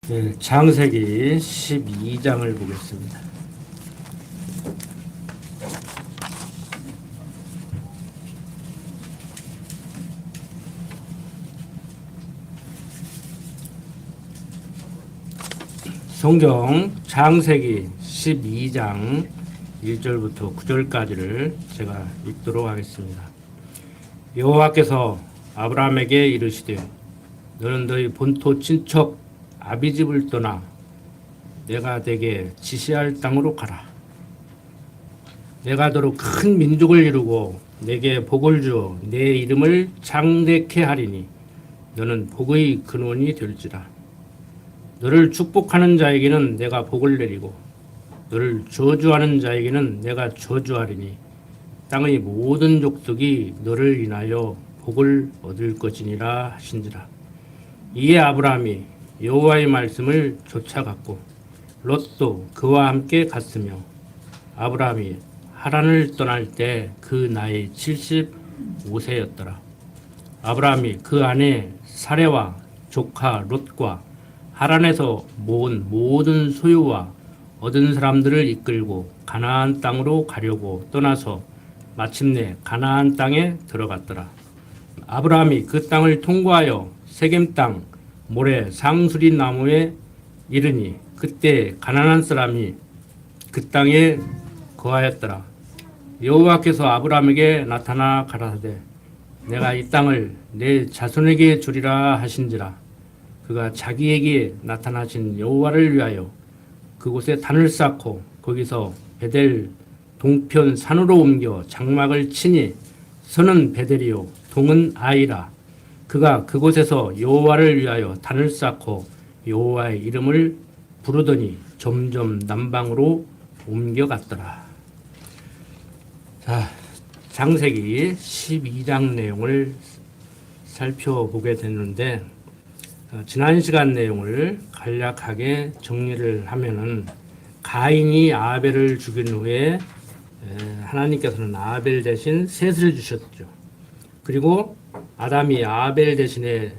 네, 창세기 12장을 보겠습니다. 성경 창세기 12장 1절부터 9절까지를 제가 읽도록 하겠습니다. 여호와께서 아브라함에게 이르시되 너는 너희 본토 친척 아비집을 떠나 내가 네게 지시할 땅으로 가라. 내가 너로 큰 민족을 이루고 네게 복을 주어 내 이름을 창대케 하리니 너는 복의 근원이 될지라. 너를 축복하는 자에게는 내가 복을 내리고 너를 저주하는 자에게는 내가 저주하리니 땅의 모든 족속이 너를 인하여 복을 얻을 것이니라 하신지라. 이에 아브라함이 여호와의 말씀을 쫓아갔고 롯도 그와 함께 갔으며 아브라함이 하란을 떠날 때 그 나이 75세였더라. 아브라함이 그 아내 사레와 조카 롯과 하란에서 모은 모든 소유와 얻은 사람들을 이끌고 가나안 땅으로 가려고 떠나서 마침내 가나안 땅에 들어갔더라. 아브라함이 그 땅을 통과하여 세겜 땅 모래 상수리 나무에 이르니 그때 가나안 사람이 그 땅에 거하였더라. 여호와께서 아브라함에게 나타나 가라사대 내가 이 땅을 내 자손에게 주리라 하신지라. 그가 자기에게 나타나신 여호와를 위하여 그곳에 단을 쌓고 거기서 베델 동편 산으로 옮겨 장막을 치니 서는 베델이요 동은 아이라. 그가 그곳에서 여호와를 위하여 단을 쌓고 여호와의 이름을 부르더니 점점 남방으로 옮겨갔더라. 자, 창세기 12장 내용을 살펴보게 됐는데 지난 시간 내용을 간략하게 정리를 하면은 가인이 아벨을 죽인 후에 하나님께서는 아벨 대신 셋을 주셨죠. 그리고 아담이 아벨 대신에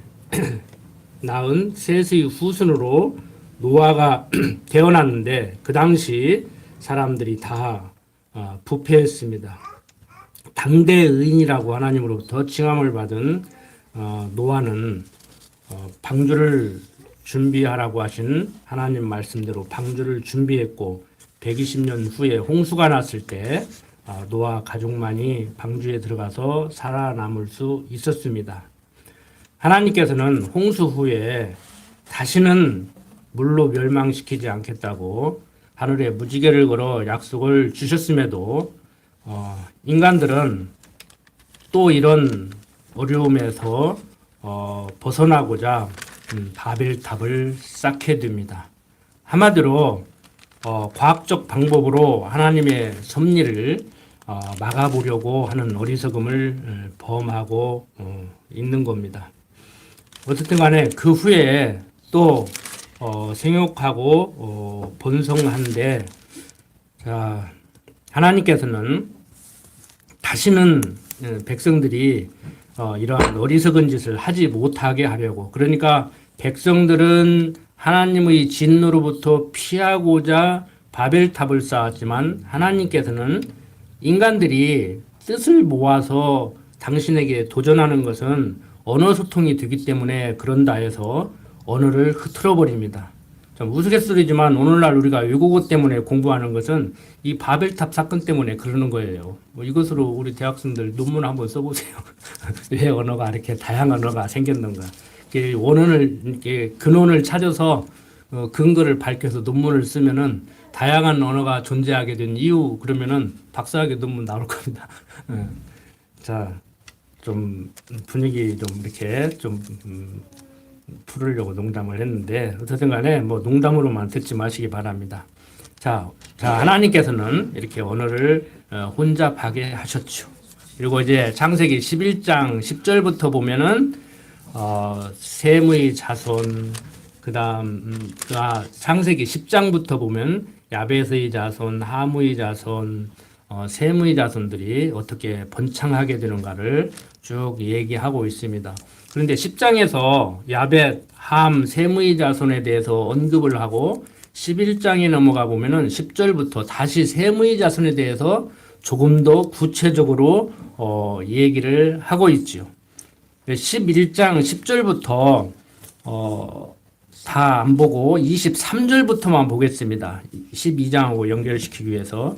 낳은 셋의 후손으로 노아가 태어났는데 그 당시 사람들이 다 부패했습니다. 당대 의인이라고 하나님으로부터 칭함을 받은 노아는 방주를 준비하라고 하신 하나님 말씀대로 방주를 준비했고 120년 후에 홍수가 났을 때 노아 가족만이 방주에 들어가서 살아남을 수 있었습니다. 하나님께서는 홍수 후에 다시는 물로 멸망시키지 않겠다고 하늘에 무지개를 걸어 약속을 주셨음에도 인간들은 또 이런 어려움에서 벗어나고자 바벨탑을 쌓게 됩니다. 한마디로 과학적 방법으로 하나님의 섭리를 막아보려고 하는 어리석음을 범하고 있는 겁니다. 어쨌든 간에 그 후에 또 생육하고 번성한데 자, 하나님께서는 다시는 백성들이 이러한 어리석은 짓을 하지 못하게 하려고 그러니까 백성들은 하나님의 진노로부터 피하고자 바벨탑을 쌓았지만 하나님께서는 인간들이 뜻을 모아서 당신에게 도전하는 것은 언어 소통이 되기 때문에 그런다 해서 언어를 흐트러 버립니다. 좀 우스갯소리지만 오늘날 우리가 외국어 때문에 공부하는 것은 이 바벨탑 사건 때문에 그러는 거예요. 이것으로 우리 대학생들 논문 한번 써보세요. 왜 언어가 이렇게 다양한 언어가 생겼는가. 원인을 근원을 찾아서 근거를 밝혀서 논문을 쓰면은 다양한 언어가 존재하게 된 이유 그러면은 박사학위 논문 나올 겁니다. 자, 좀 분위기 좀 이렇게 좀 풀으려고 농담을 했는데 어쨌든 간에 뭐 농담으로만 듣지 마시기 바랍니다. 자, 하나님께서는 이렇게 언어를 혼잡하게 하셨죠. 그리고 이제 창세기 11장 10절부터 보면은 셈의 자손 그다음 창세기 10장부터 보면 야벳의 자손, 함의 자손, 셈의 자손들이 어떻게 번창하게 되는가를 쭉 얘기하고 있습니다. 그런데 10장에서 야벳, 함, 셈의 자손에 대해서 언급을 하고 11장에 넘어가 보면은 10절부터 다시 셈의 자손에 대해서 조금 더 구체적으로 얘기를 하고 있지요. 11장 10절부터 다 안 보고 23절부터만 보겠습니다. 12장하고 연결시키기 위해서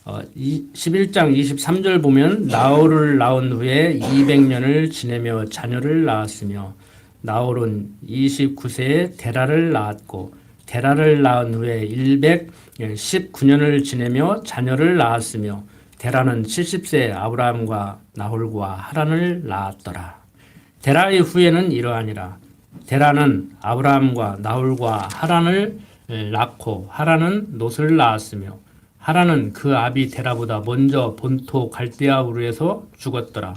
11장 23절 보면 나홀을 낳은 후에 200년을 지내며 자녀를 낳았으며 나홀은 29세에 데라를 낳았고 데라를 낳은 후에 119년을 지내며 자녀를 낳았으며 데라는 70세에 아브라함과 나홀과 하란을 낳았더라. 데라의 후예는 이러하니라. 데라는 아브라함과 나홀과 하란을 낳고 하란은 롯을 낳았으며 하란은 그 아비 데라보다 먼저 본토 갈대아 우르에서 죽었더라.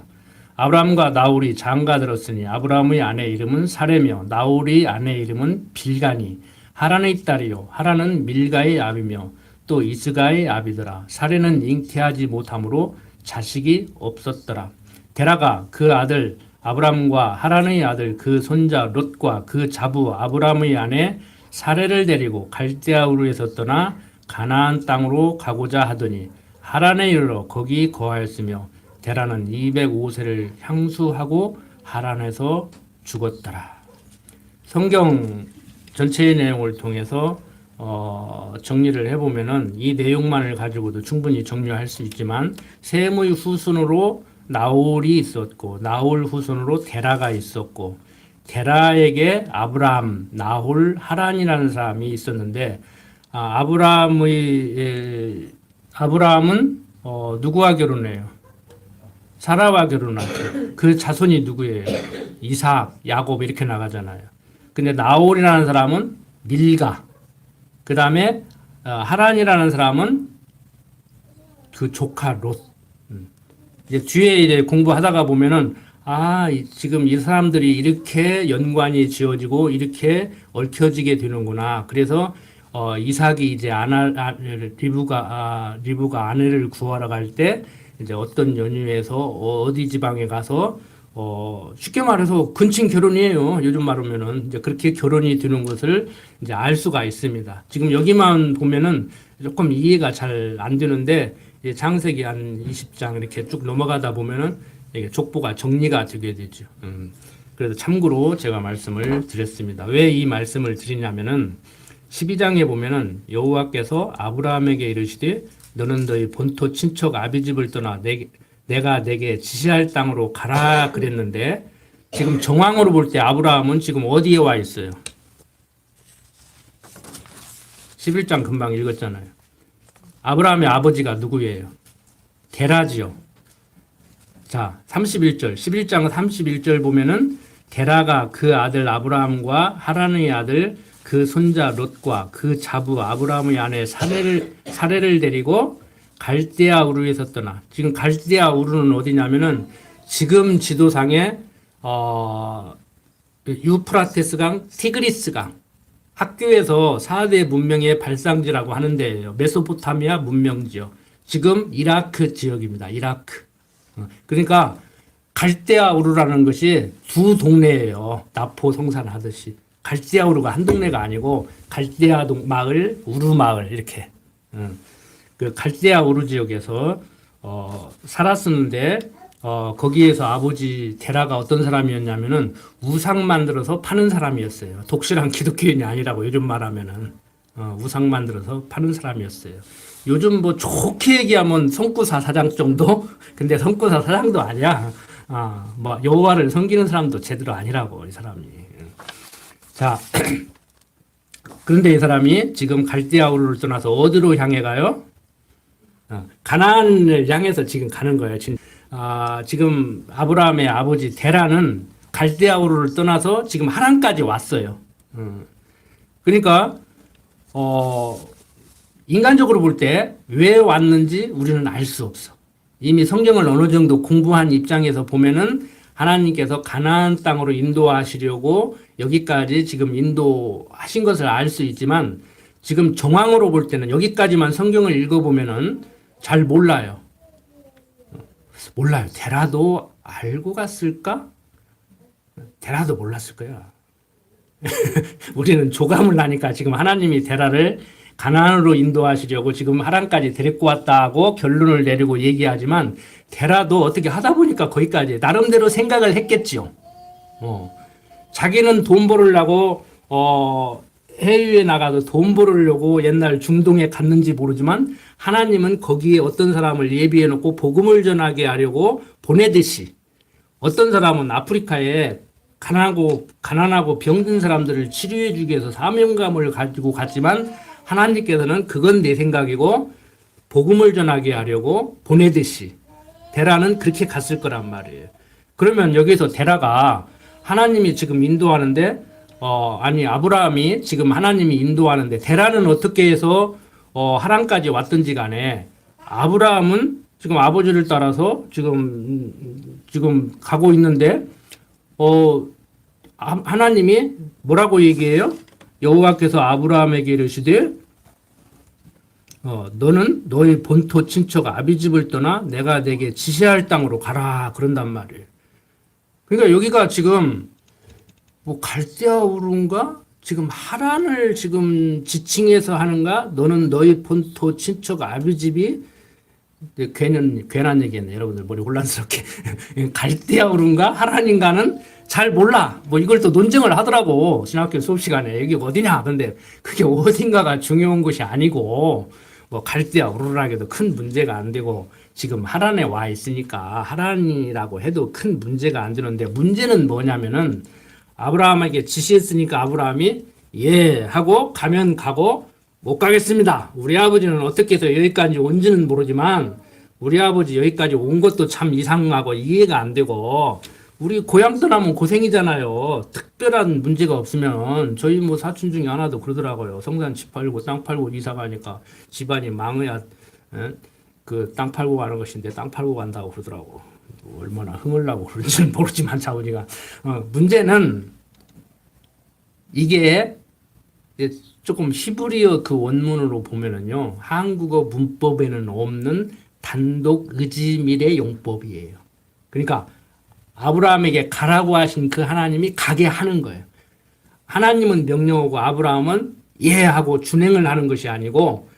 아브라함과 나홀이 장가들었으니 아브라함의 아내 이름은 사레며 나홀의 아내 이름은 빌가니 하란의 딸이요 하란은 밀가의 아비며 또 이스가의 아비더라. 사레는 잉태하지 못함으로 자식이 없었더라. 데라가 그 아들 아브람과 하란의 아들 그 손자 롯과 그 자부 아브람의 아내 사레를 데리고 갈대아 우르에서 떠나 가나안 땅으로 가고자 하더니 하란에 이르러 거기 거하였으며 데라는 205세를 향수하고 하란에서 죽었더라. 성경 전체의 내용을 통해서 정리를 해보면은 이 내용만을 가지고도 충분히 정리할 수 있지만 셈의 후손으로 나홀이 있었고 나홀 후손으로 데라가 있었고 데라에게 아브라함, 나홀, 하란이라는 사람이 있었는데 아브라함은 누구와 결혼해요? 사라와 결혼하죠. 그 자손이 누구예요? 이삭, 야곱 이렇게 나가잖아요. 근데 나홀이라는 사람은 밀가. 그 다음에 하란이라는 사람은 그 조카 롯. 이제 뒤에 이제 공부하다가 보면은 지금 이 사람들이 이렇게 연관이 지어지고 이렇게 얽혀지게 되는구나. 그래서 이삭이 이제 리브가 아내를 구하러 갈 때 이제 어떤 연유에서 어디 지방에 가서 쉽게 말해서 근친 결혼이에요. 요즘 말하면은 이제 그렇게 결혼이 되는 것을 이제 알 수가 있습니다. 지금 여기만 보면은 조금 이해가 잘 안 되는데 창세기 한 20장 이렇게 쭉 넘어가다 보면은 이게 족보가 정리가 되게 되죠. 그래서 참고로 제가 말씀을 드렸습니다. 왜 이 말씀을 드리냐면은 12장에 보면은 여호와께서 아브라함에게 이르시되 너는 너희 본토 친척 아비 집을 떠나 내가 내게 지시할 땅으로 가라 그랬는데 지금 정황으로 볼 때 아브라함은 지금 어디에 와 있어요? 11장 금방 읽었잖아요. 아브라함의 아버지가 누구예요? 데라지요. 자, 31절, 11장 31절 보면은 데라가 그 아들 아브라함과 하란의 아들 그 손자 롯과 그 자부 아브라함의 아내 사레를 데리고 갈대아 우르에서 떠나. 지금 갈대아 우르는 어디냐면은 지금 지도상에 유프라테스 강, 티그리스 강. 학교에서 4대 문명의 발상지라고 하는 데예요. 메소포타미아 문명지요. 지금 이라크 지역입니다. 이라크. 그러니까 갈대아우르라는 것이 두 동네예요. 나포 성산하듯이. 갈대아우르가 한 동네가 아니고 갈대아 마을, 우르 마을 이렇게. 그 갈대아우르 지역에서 살았었는데 거기에서 아버지 데라가 어떤 사람이었냐면은 우상 만들어서 파는 사람이었어요. 독실한 기독교인이 아니라고 요즘 말하면은 우상 만들어서 파는 사람이었어요. 요즘 뭐 좋게 얘기하면 성구사 사장 정도? 근데 성구사 사장도 아니야. 뭐 여호와를 섬기는 사람도 제대로 아니라고 이 사람이. 자, 그런데 이 사람이 지금 갈대아우르를 떠나서 어디로 향해 가요? 가나안을 향해서 지금 가는 거예요. 지금 아브라함의 아버지 데라는 갈대아우르를 떠나서 지금 하란까지 왔어요. 그러니까 인간적으로 볼 때 왜 왔는지 우리는 알 수 없어. 이미 성경을 어느 정도 공부한 입장에서 보면은 하나님께서 가나안 땅으로 인도하시려고 여기까지 지금 인도하신 것을 알 수 있지만 지금 정황으로 볼 때는 여기까지만 성경을 읽어보면은 잘 몰라요. 몰라요. 데라도 알고 갔을까? 데라도 몰랐을 거야. 우리는 조감을 나니까 지금 하나님이 데라를 가나안으로 인도하시려고 지금 하란까지 데리고 왔다고 결론을 내리고 얘기하지만 데라도 어떻게 하다 보니까 거기까지 나름대로 생각을 했겠지요. 자기는 돈 벌으려고 해외에 나가서 돈 벌으려고 옛날 중동에 갔는지 모르지만 하나님은 거기에 어떤 사람을 예비해 놓고 복음을 전하게 하려고 보내듯이 어떤 사람은 아프리카에 가난하고 병든 사람들을 치료해 주기 위해서 사명감을 가지고 갔지만 하나님께서는 그건 내 생각이고 복음을 전하게 하려고 보내듯이 데라는 그렇게 갔을 거란 말이에요. 그러면 여기서 데라가 하나님이 지금 인도하는데 아브라함이 지금 하나님이 인도하는데 데라는 어떻게 해서 하란까지 왔든지 간에 아브라함은 지금 아버지를 따라서 지금 가고 있는데 하나님이 뭐라고 얘기해요? 여호와께서 아브라함에게 이르시되 너는 너의 본토 친척 아비집을 떠나 내가 내게 지시할 땅으로 가라 그런단 말이에요. 그러니까 여기가 지금 뭐 갈대아우른가 지금 하란을 지금 지칭해서 하는가? 너는 너희 본토 친척 아비집이 괜한 얘기했네. 여러분들 머리 혼란스럽게 갈대아우른가 하란인가는 잘 몰라. 뭐 이걸 또 논쟁을 하더라고 신학교 수업 시간에 여기 어디냐. 근데 그게 어딘가가 중요한 것이 아니고 뭐 갈대아우르라게도 큰 문제가 안 되고 지금 하란에 와 있으니까 하란이라고 해도 큰 문제가 안 되는데 문제는 뭐냐면은 아브라함에게 지시했으니까 아브라함이 예 하고 가면 가고 못 가겠습니다. 우리 아버지는 어떻게 해서 여기까지 온지는 모르지만 우리 아버지 여기까지 온 것도 참 이상하고 이해가 안 되고 우리 고향 떠나면 고생이잖아요. 특별한 문제가 없으면 저희 뭐 사촌 중에 하나도 그러더라고요. 성산 집 팔고 땅 팔고 이사 가니까 집안이 망해야 그 땅 팔고 가는 것인데 땅 팔고 간다고 그러더라고. 얼마나 흥을 나고 그런지는 모르지만 자우지가 문제는 이게 조금 히브리어 그 원문으로 보면은요 한국어 문법에는 없는 단독 의지밀의 용법이에요. 그러니까 아브라함에게 가라고 하신 그 하나님이 가게 하는 거예요. 하나님은 명령하고 아브라함은 예 하고 준행을 하는 것이 아니고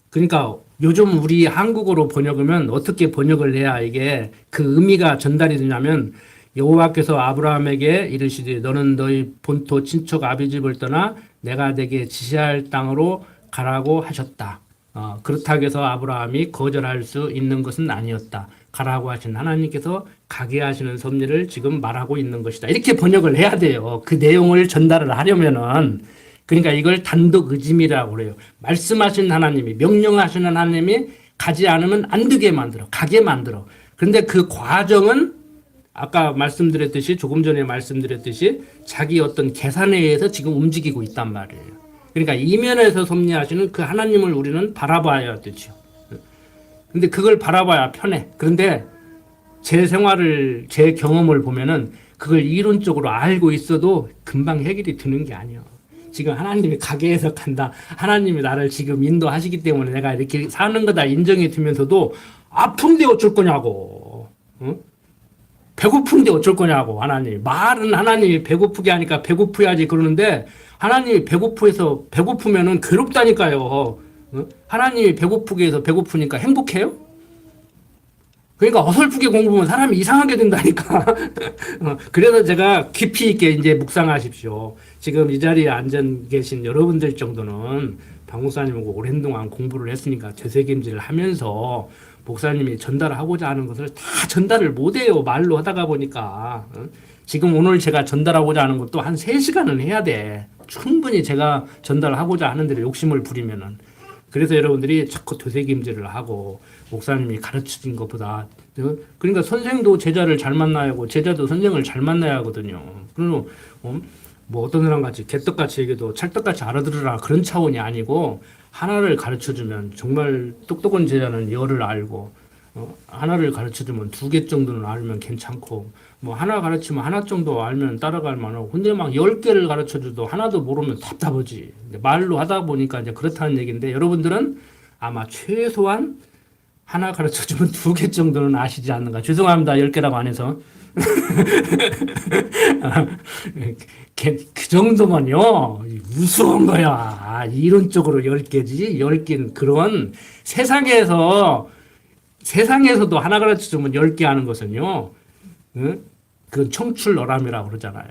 그러니까 요즘 우리 한국어로 번역하면 어떻게 번역을 해야 이게 그 의미가 전달이 되냐면 여호와께서 아브라함에게 이르시되 너는 너희 본토 친척 아비집을 떠나 내가 내게 지시할 땅으로 가라고 하셨다. 그렇다고 해서 아브라함이 거절할 수 있는 것은 아니었다. 가라고 하신 하나님께서 가게 하시는 섭리를 지금 말하고 있는 것이다. 이렇게 번역을 해야 돼요. 그 내용을 전달을 하려면은 그러니까 이걸 단독 의짐이라고 그래요. 말씀하신 하나님이 명령하시는 하나님이 가지 않으면 안 되게 만들어. 가게 만들어. 그런데 그 과정은 아까 말씀드렸듯이 조금 전에 말씀드렸듯이 자기 어떤 계산에 의해서 지금 움직이고 있단 말이에요. 그러니까 이면에서 섭리하시는 그 하나님을 우리는 바라봐야 되죠. 근데 그걸 바라봐야 편해. 그런데 제 생활을, 제 경험을 보면은 그걸 이론적으로 알고 있어도 금방 해결이 되는 게 아니에요. 지금 하나님이 가게에서 간다. 하나님이 나를 지금 인도하시기 때문에 내가 이렇게 사는 거다 인정해 두면서도 아픈데 어쩔 거냐고. 응? 배고픈데 어쩔 거냐고 하나님. 말은 하나님이 배고프게 하니까 배고프야지 그러는데 하나님이 배고프면은 괴롭다니까요. 응? 하나님이 배고프게 해서 배고프니까 행복해요? 그러니까 어설프게 공부하면 사람이 이상하게 된다니까. 그래서 제가 깊이 있게 이제 묵상하십시오. 지금 이 자리에 앉아 계신 여러분들 정도는 박 목사님하고 오랜 동안 공부를 했으니까 되새김질을 하면서 목사님이 전달하고자 하는 것을 다 전달을 못해요. 말로 하다가 보니까. 지금 오늘 제가 전달하고자 하는 것도 한 3시간은 해야 돼. 충분히 제가 전달하고자 하는 대로 욕심을 부리면은. 그래서 여러분들이 자꾸 되새김질을 하고 목사님이 가르쳐준 것보다 그러니까 선생도 제자를 잘 만나야 하고 제자도 선생을 잘 만나야 하거든요. 그리고 뭐 어떤 사람 같이 개떡같이 얘기해도 찰떡같이 알아들으라 그런 차원이 아니고 하나를 가르쳐주면 정말 똑똑한 제자는 열을 알고 하나를 가르쳐주면 2개 정도는 알면 괜찮고 뭐 하나 가르치면 하나 정도 알면 따라갈 만하고 근데 막 10개를 가르쳐줘도 하나도 모르면 답답하지. 말로 하다 보니까 이제 그렇다는 얘기인데 여러분들은 아마 최소한 하나 가르쳐주면 2개 정도는 아시지 않는가. 죄송합니다. 10개라고 안 해서. 그 정도면요, 우스운 거야. 이론적으로 10개지. 10개는 그런 세상에서도 하나 가르쳐주면 10개 하는 것은요, 응? 그건 청출어람이라고 그러잖아요.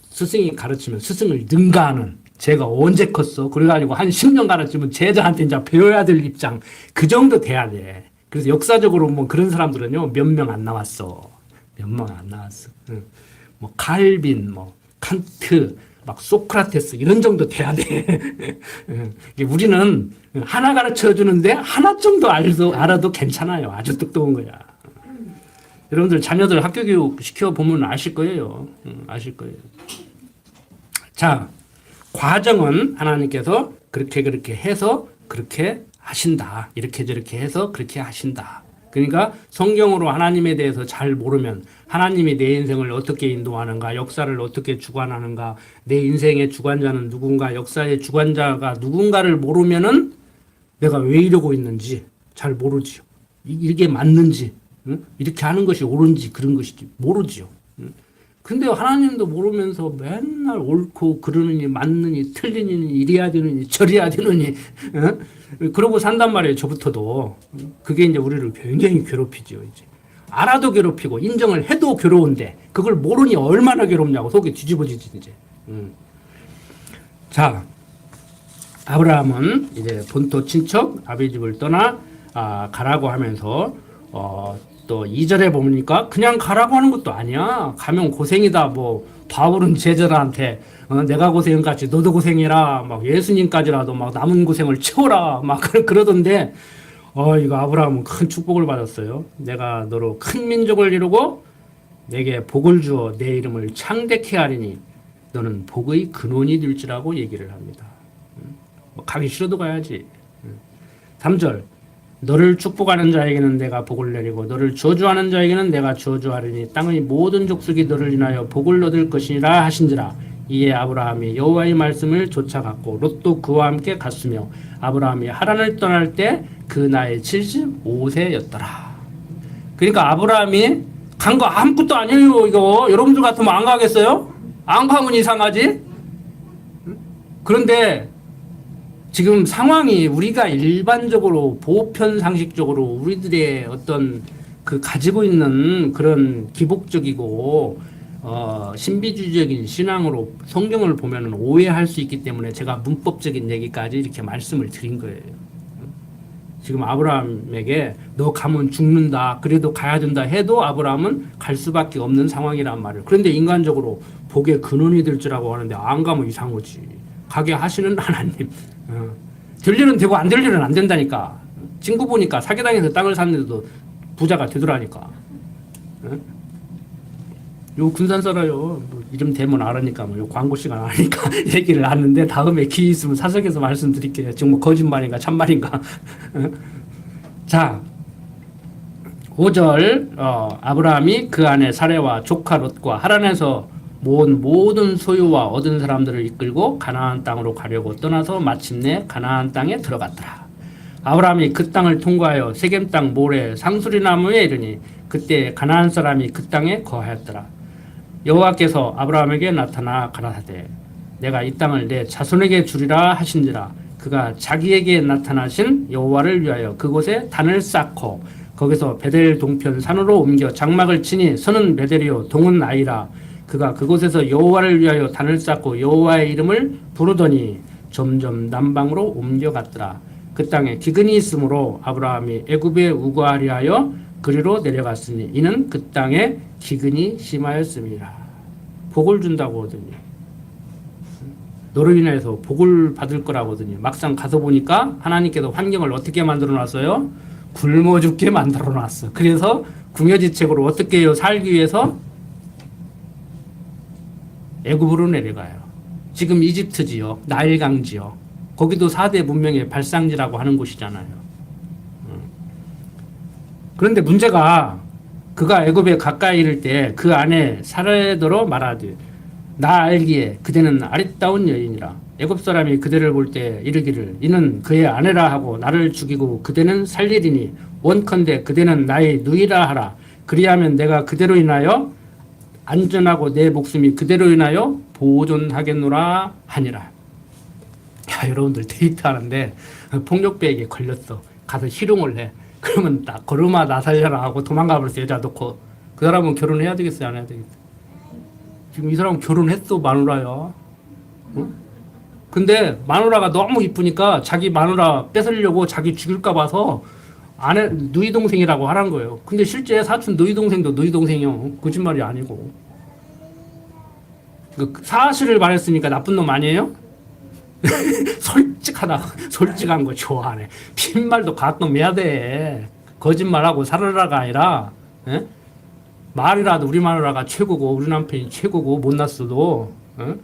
스승이 가르치면 스승을 능가하는, 제가 언제 컸어? 그래가지고 한 10년 가르치면 제자한테 이제 배워야 될 입장, 그 정도 돼야 돼. 그래서 역사적으로 뭐 그런 사람들은요, 몇 명 안 나왔어. 몇 명 안 나왔어. 응. 뭐 칼빈, 뭐 칸트, 막 소크라테스 이런 정도 돼야 돼. 우리는 하나 가르쳐 주는데 하나 정도 알아도 괜찮아요. 아주 똑똑한 거야. 여러분들 자녀들 학교 교육 시켜 보면 아실 거예요. 아실 거예요. 자, 과정은 하나님께서 그렇게 해서 그렇게 하신다. 이렇게 저렇게 해서 그렇게 하신다. 그러니까 성경으로 하나님에 대해서 잘 모르면 하나님이 내 인생을 어떻게 인도하는가, 역사를 어떻게 주관하는가, 내 인생의 주관자는 누군가, 역사의 주관자가 누군가를 모르면은 내가 왜 이러고 있는지 잘 모르지요. 이게 맞는지, 응? 이렇게 하는 것이 옳은지 그런 것이지 모르지요. 응? 근데 하나님도 모르면서 맨날 옳고 그러느니 맞느니 틀리니 이래야 되느니 저래야 되느니, 응? 그러고 산단 말이에요. 저부터도. 그게 이제 우리를 굉장히 괴롭히죠. 이제 알아도 괴롭히고 인정을 해도 괴로운데 그걸 모르니 얼마나 괴롭냐고 속이 뒤집어지지 이제. 자, 아브라함은 이제 본토 친척 아비 집을 떠나 가라고 하면서 또 2절에 보니까 그냥 가라고 하는 것도 아니야. 가면 고생이다. 뭐 바울은 제자들한테 내가 고생같이 너도 고생해라. 막 예수님까지라도 막 남은 고생을 채워라. 막 그러던데 이거 아브라함은 큰 축복을 받았어요. 내가 너로 큰 민족을 이루고 내게 복을 주어 내 이름을 창대케 하리니 너는 복의 근원이 될지라고 얘기를 합니다. 뭐 가기 싫어도 가야지. 3절 너를 축복하는 자에게는 내가 복을 내리고 너를 저주하는 자에게는 내가 저주하리니 땅의 모든 족속이 너를 인하여 복을 얻을 것이니라 하신지라. 이에 아브라함이 여호와의 말씀을 쫓아갔고 롯도 그와 함께 갔으며 아브라함이 하란을 떠날 때 그 나이 75세였더라. 그러니까 아브라함이 간 거 아무것도 아니에요. 이거 여러분들 같으면 안 가겠어요? 안 가면 이상하지? 그런데 지금 상황이 우리가 일반적으로 보편 상식적으로 우리들의 어떤 그 가지고 있는 그런 기복적이고 신비주의적인 신앙으로 성경을 보면 오해할 수 있기 때문에 제가 문법적인 얘기까지 이렇게 말씀을 드린 거예요. 지금 아브라함에게 너 가면 죽는다. 그래도 가야 된다 해도 아브라함은 갈 수밖에 없는 상황이란 말을. 그런데 인간적으로 복의 근원이 될 줄 알고 하는데 안 가면 이상하지. 가게 하시는 하나님. 될 일은 되고 안 될 일은 안 된다니까. 친구 보니까 사기당해서 땅을 샀는데도 부자가 되더라니까. 요 군산 살아요. 뭐 이름 대면 알으니까 뭐 요 광고 시간 안 하니까 얘기를 하는데 다음에 기회 있으면 사석에서 말씀드릴게요. 지금 뭐 거짓말인가 참말인가. 자, 5절 아브라함이 그 안에 사레와 조카 롯과 하란에서 모은 모든 소유와 얻은 사람들을 이끌고 가나안 땅으로 가려고 떠나서 마침내 가나안 땅에 들어갔더라. 아브라함이 그 땅을 통과하여 세겜 땅 모래 상수리 나무에 이르니 그때 가나안 사람이 그 땅에 거하였더라. 여호와께서 아브라함에게 나타나 가라사대 내가 이 땅을 내 자손에게 주리라 하신지라. 그가 자기에게 나타나신 여호와를 위하여 그곳에 단을 쌓고 거기서 베델 동편 산으로 옮겨 장막을 치니 서는 베델이요 동은 아이라. 그가 그곳에서 여호와를 위하여 단을 쌓고 여호와의 이름을 부르더니 점점 남방으로 옮겨갔더라. 그 땅에 기근이 있으므로 아브라함이 애굽에 우거하려 하여 그리로 내려갔으니 이는 그 땅에 기근이 심하였습니다. 복을 준다고 하더니 너로 인해서 복을 받을 거라고 하더니 막상 가서 보니까 하나님께서 환경을 어떻게 만들어 놨어요? 굶어 죽게 만들어 놨어. 그래서 궁여지책으로 어떻게 해요? 살기 위해서 애굽으로 내려가요. 지금 이집트 지역, 나일강 지역, 거기도 4대 문명의 발상지라고 하는 곳이잖아요. 그런데 문제가 그가 애굽에 가까이 이를 때 그 안에 사례더러 말하되 나 알기에 그대는 아리따운 여인이라. 애굽 사람이 그대를 볼 때 이르기를 이는 그의 아내라 하고 나를 죽이고 그대는 살리리니 원컨대 그대는 나의 누이라 하라. 그리하면 내가 그대로 인하여 안전하고 내 목숨이 그대로 인하여 보존하겠노라 하니라. 야, 여러분들 데이트하는데 폭력배에게 걸렸어. 가서 희롱을 해. 그러면 나 걸음아 나 살려라 하고 도망가 버렸어. 여자 놓고. 그 사람은 결혼해야 되겠어요? 안 해야 되겠어요? 지금 이 사람은 결혼했어. 마누라야. 응? 근데 마누라가 너무 이쁘니까 자기 마누라 뺏으려고 자기 죽일까 봐서 아내 누이 동생이라고 하란 거예요. 근데 실제 사촌 누이 동생도 누이 동생이요. 거짓말이 아니고. 그 사실을 말했으니까 나쁜 놈 아니에요? 솔직한 거 좋아하네. 빈말도 가끔 해야 돼. 거짓말하고 살아라가 아니라, 에? 말이라도 우리 마누라가 최고고, 우리 남편이 최고고, 못났어도, 에?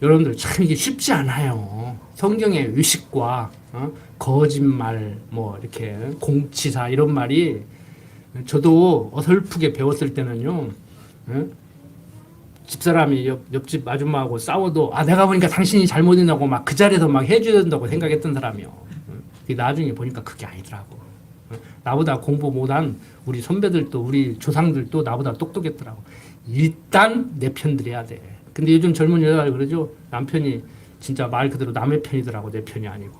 여러분들 참 이게 쉽지 않아요. 성경의 의식과, 거짓말, 뭐, 이렇게, 공치사, 이런 말이, 저도 어설프게 배웠을 때는요, 에? 집사람이 옆집 아줌마하고 싸워도 내가 보니까 당신이 잘못했다고 막 그 자리에서 막 해줘야 된다고 생각했던 사람이요. 나중에 보니까 그게 아니더라고. 나보다 공부 못한 우리 선배들도 우리 조상들도 나보다 똑똑했더라고. 일단 내 편 들어야 돼. 근데 요즘 젊은 여자들 그러죠. 남편이 진짜 말 그대로 남의 편이더라고. 내 편이 아니고.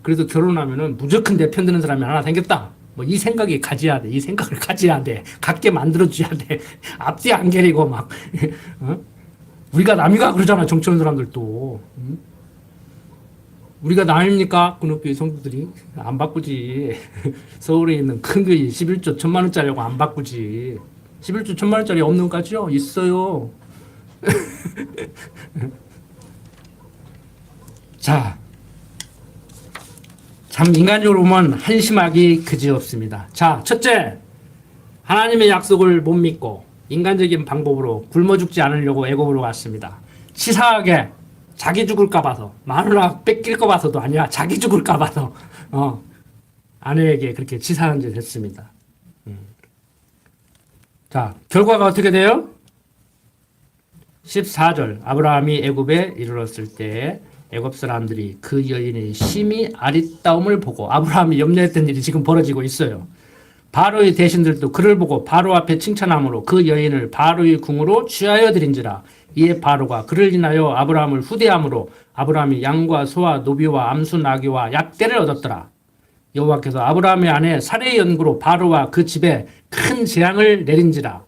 그래서 결혼하면은 무조건 내 편 드는 사람이 하나 생겼다. 뭐 이 생각이 가져야 돼. 이 생각을 가져야 돼. 갖게 만들어줘야 돼. 앞뒤 안 가리고 막. 우리가 남이가 그러잖아. 정치하는 사람들도. 우리가 남입니까? 그놈의 성도들이. 안 바꾸지. 서울에 있는 큰 거 11조 1,000만 원짜리라고 안 바꾸지. 11조 1,000만 원짜리 없는 거지요? 있어요. 자. 참 인간적으로 보면 한심하기 그지없습니다. 자, 첫째, 하나님의 약속을 못 믿고 인간적인 방법으로 굶어 죽지 않으려고 애굽으로 갔습니다. 치사하게 자기 죽을까 봐서, 마누라 뺏길까 봐서도 아니야. 자기 죽을까 봐서 아내에게 그렇게 치사한 짓을 했습니다. 자, 결과가 어떻게 돼요? 14절 아브라함이 애굽에 이르렀을 때 애굽 사람들이 그 여인의 심히 아리따움을 보고 아브라함이 염려했던 일이 지금 벌어지고 있어요. 바로의 대신들도 그를 보고 바로 앞에 칭찬함으로 그 여인을 바로의 궁으로 취하여 드린지라. 이에 바로가 그를 인하여 아브라함을 후대함으로 아브라함이 양과 소와 노비와 암수 나귀와 약대를 얻었더라. 여호와께서 아브라함의 아내 사레의 연고로 바로와 그 집에 큰 재앙을 내린지라.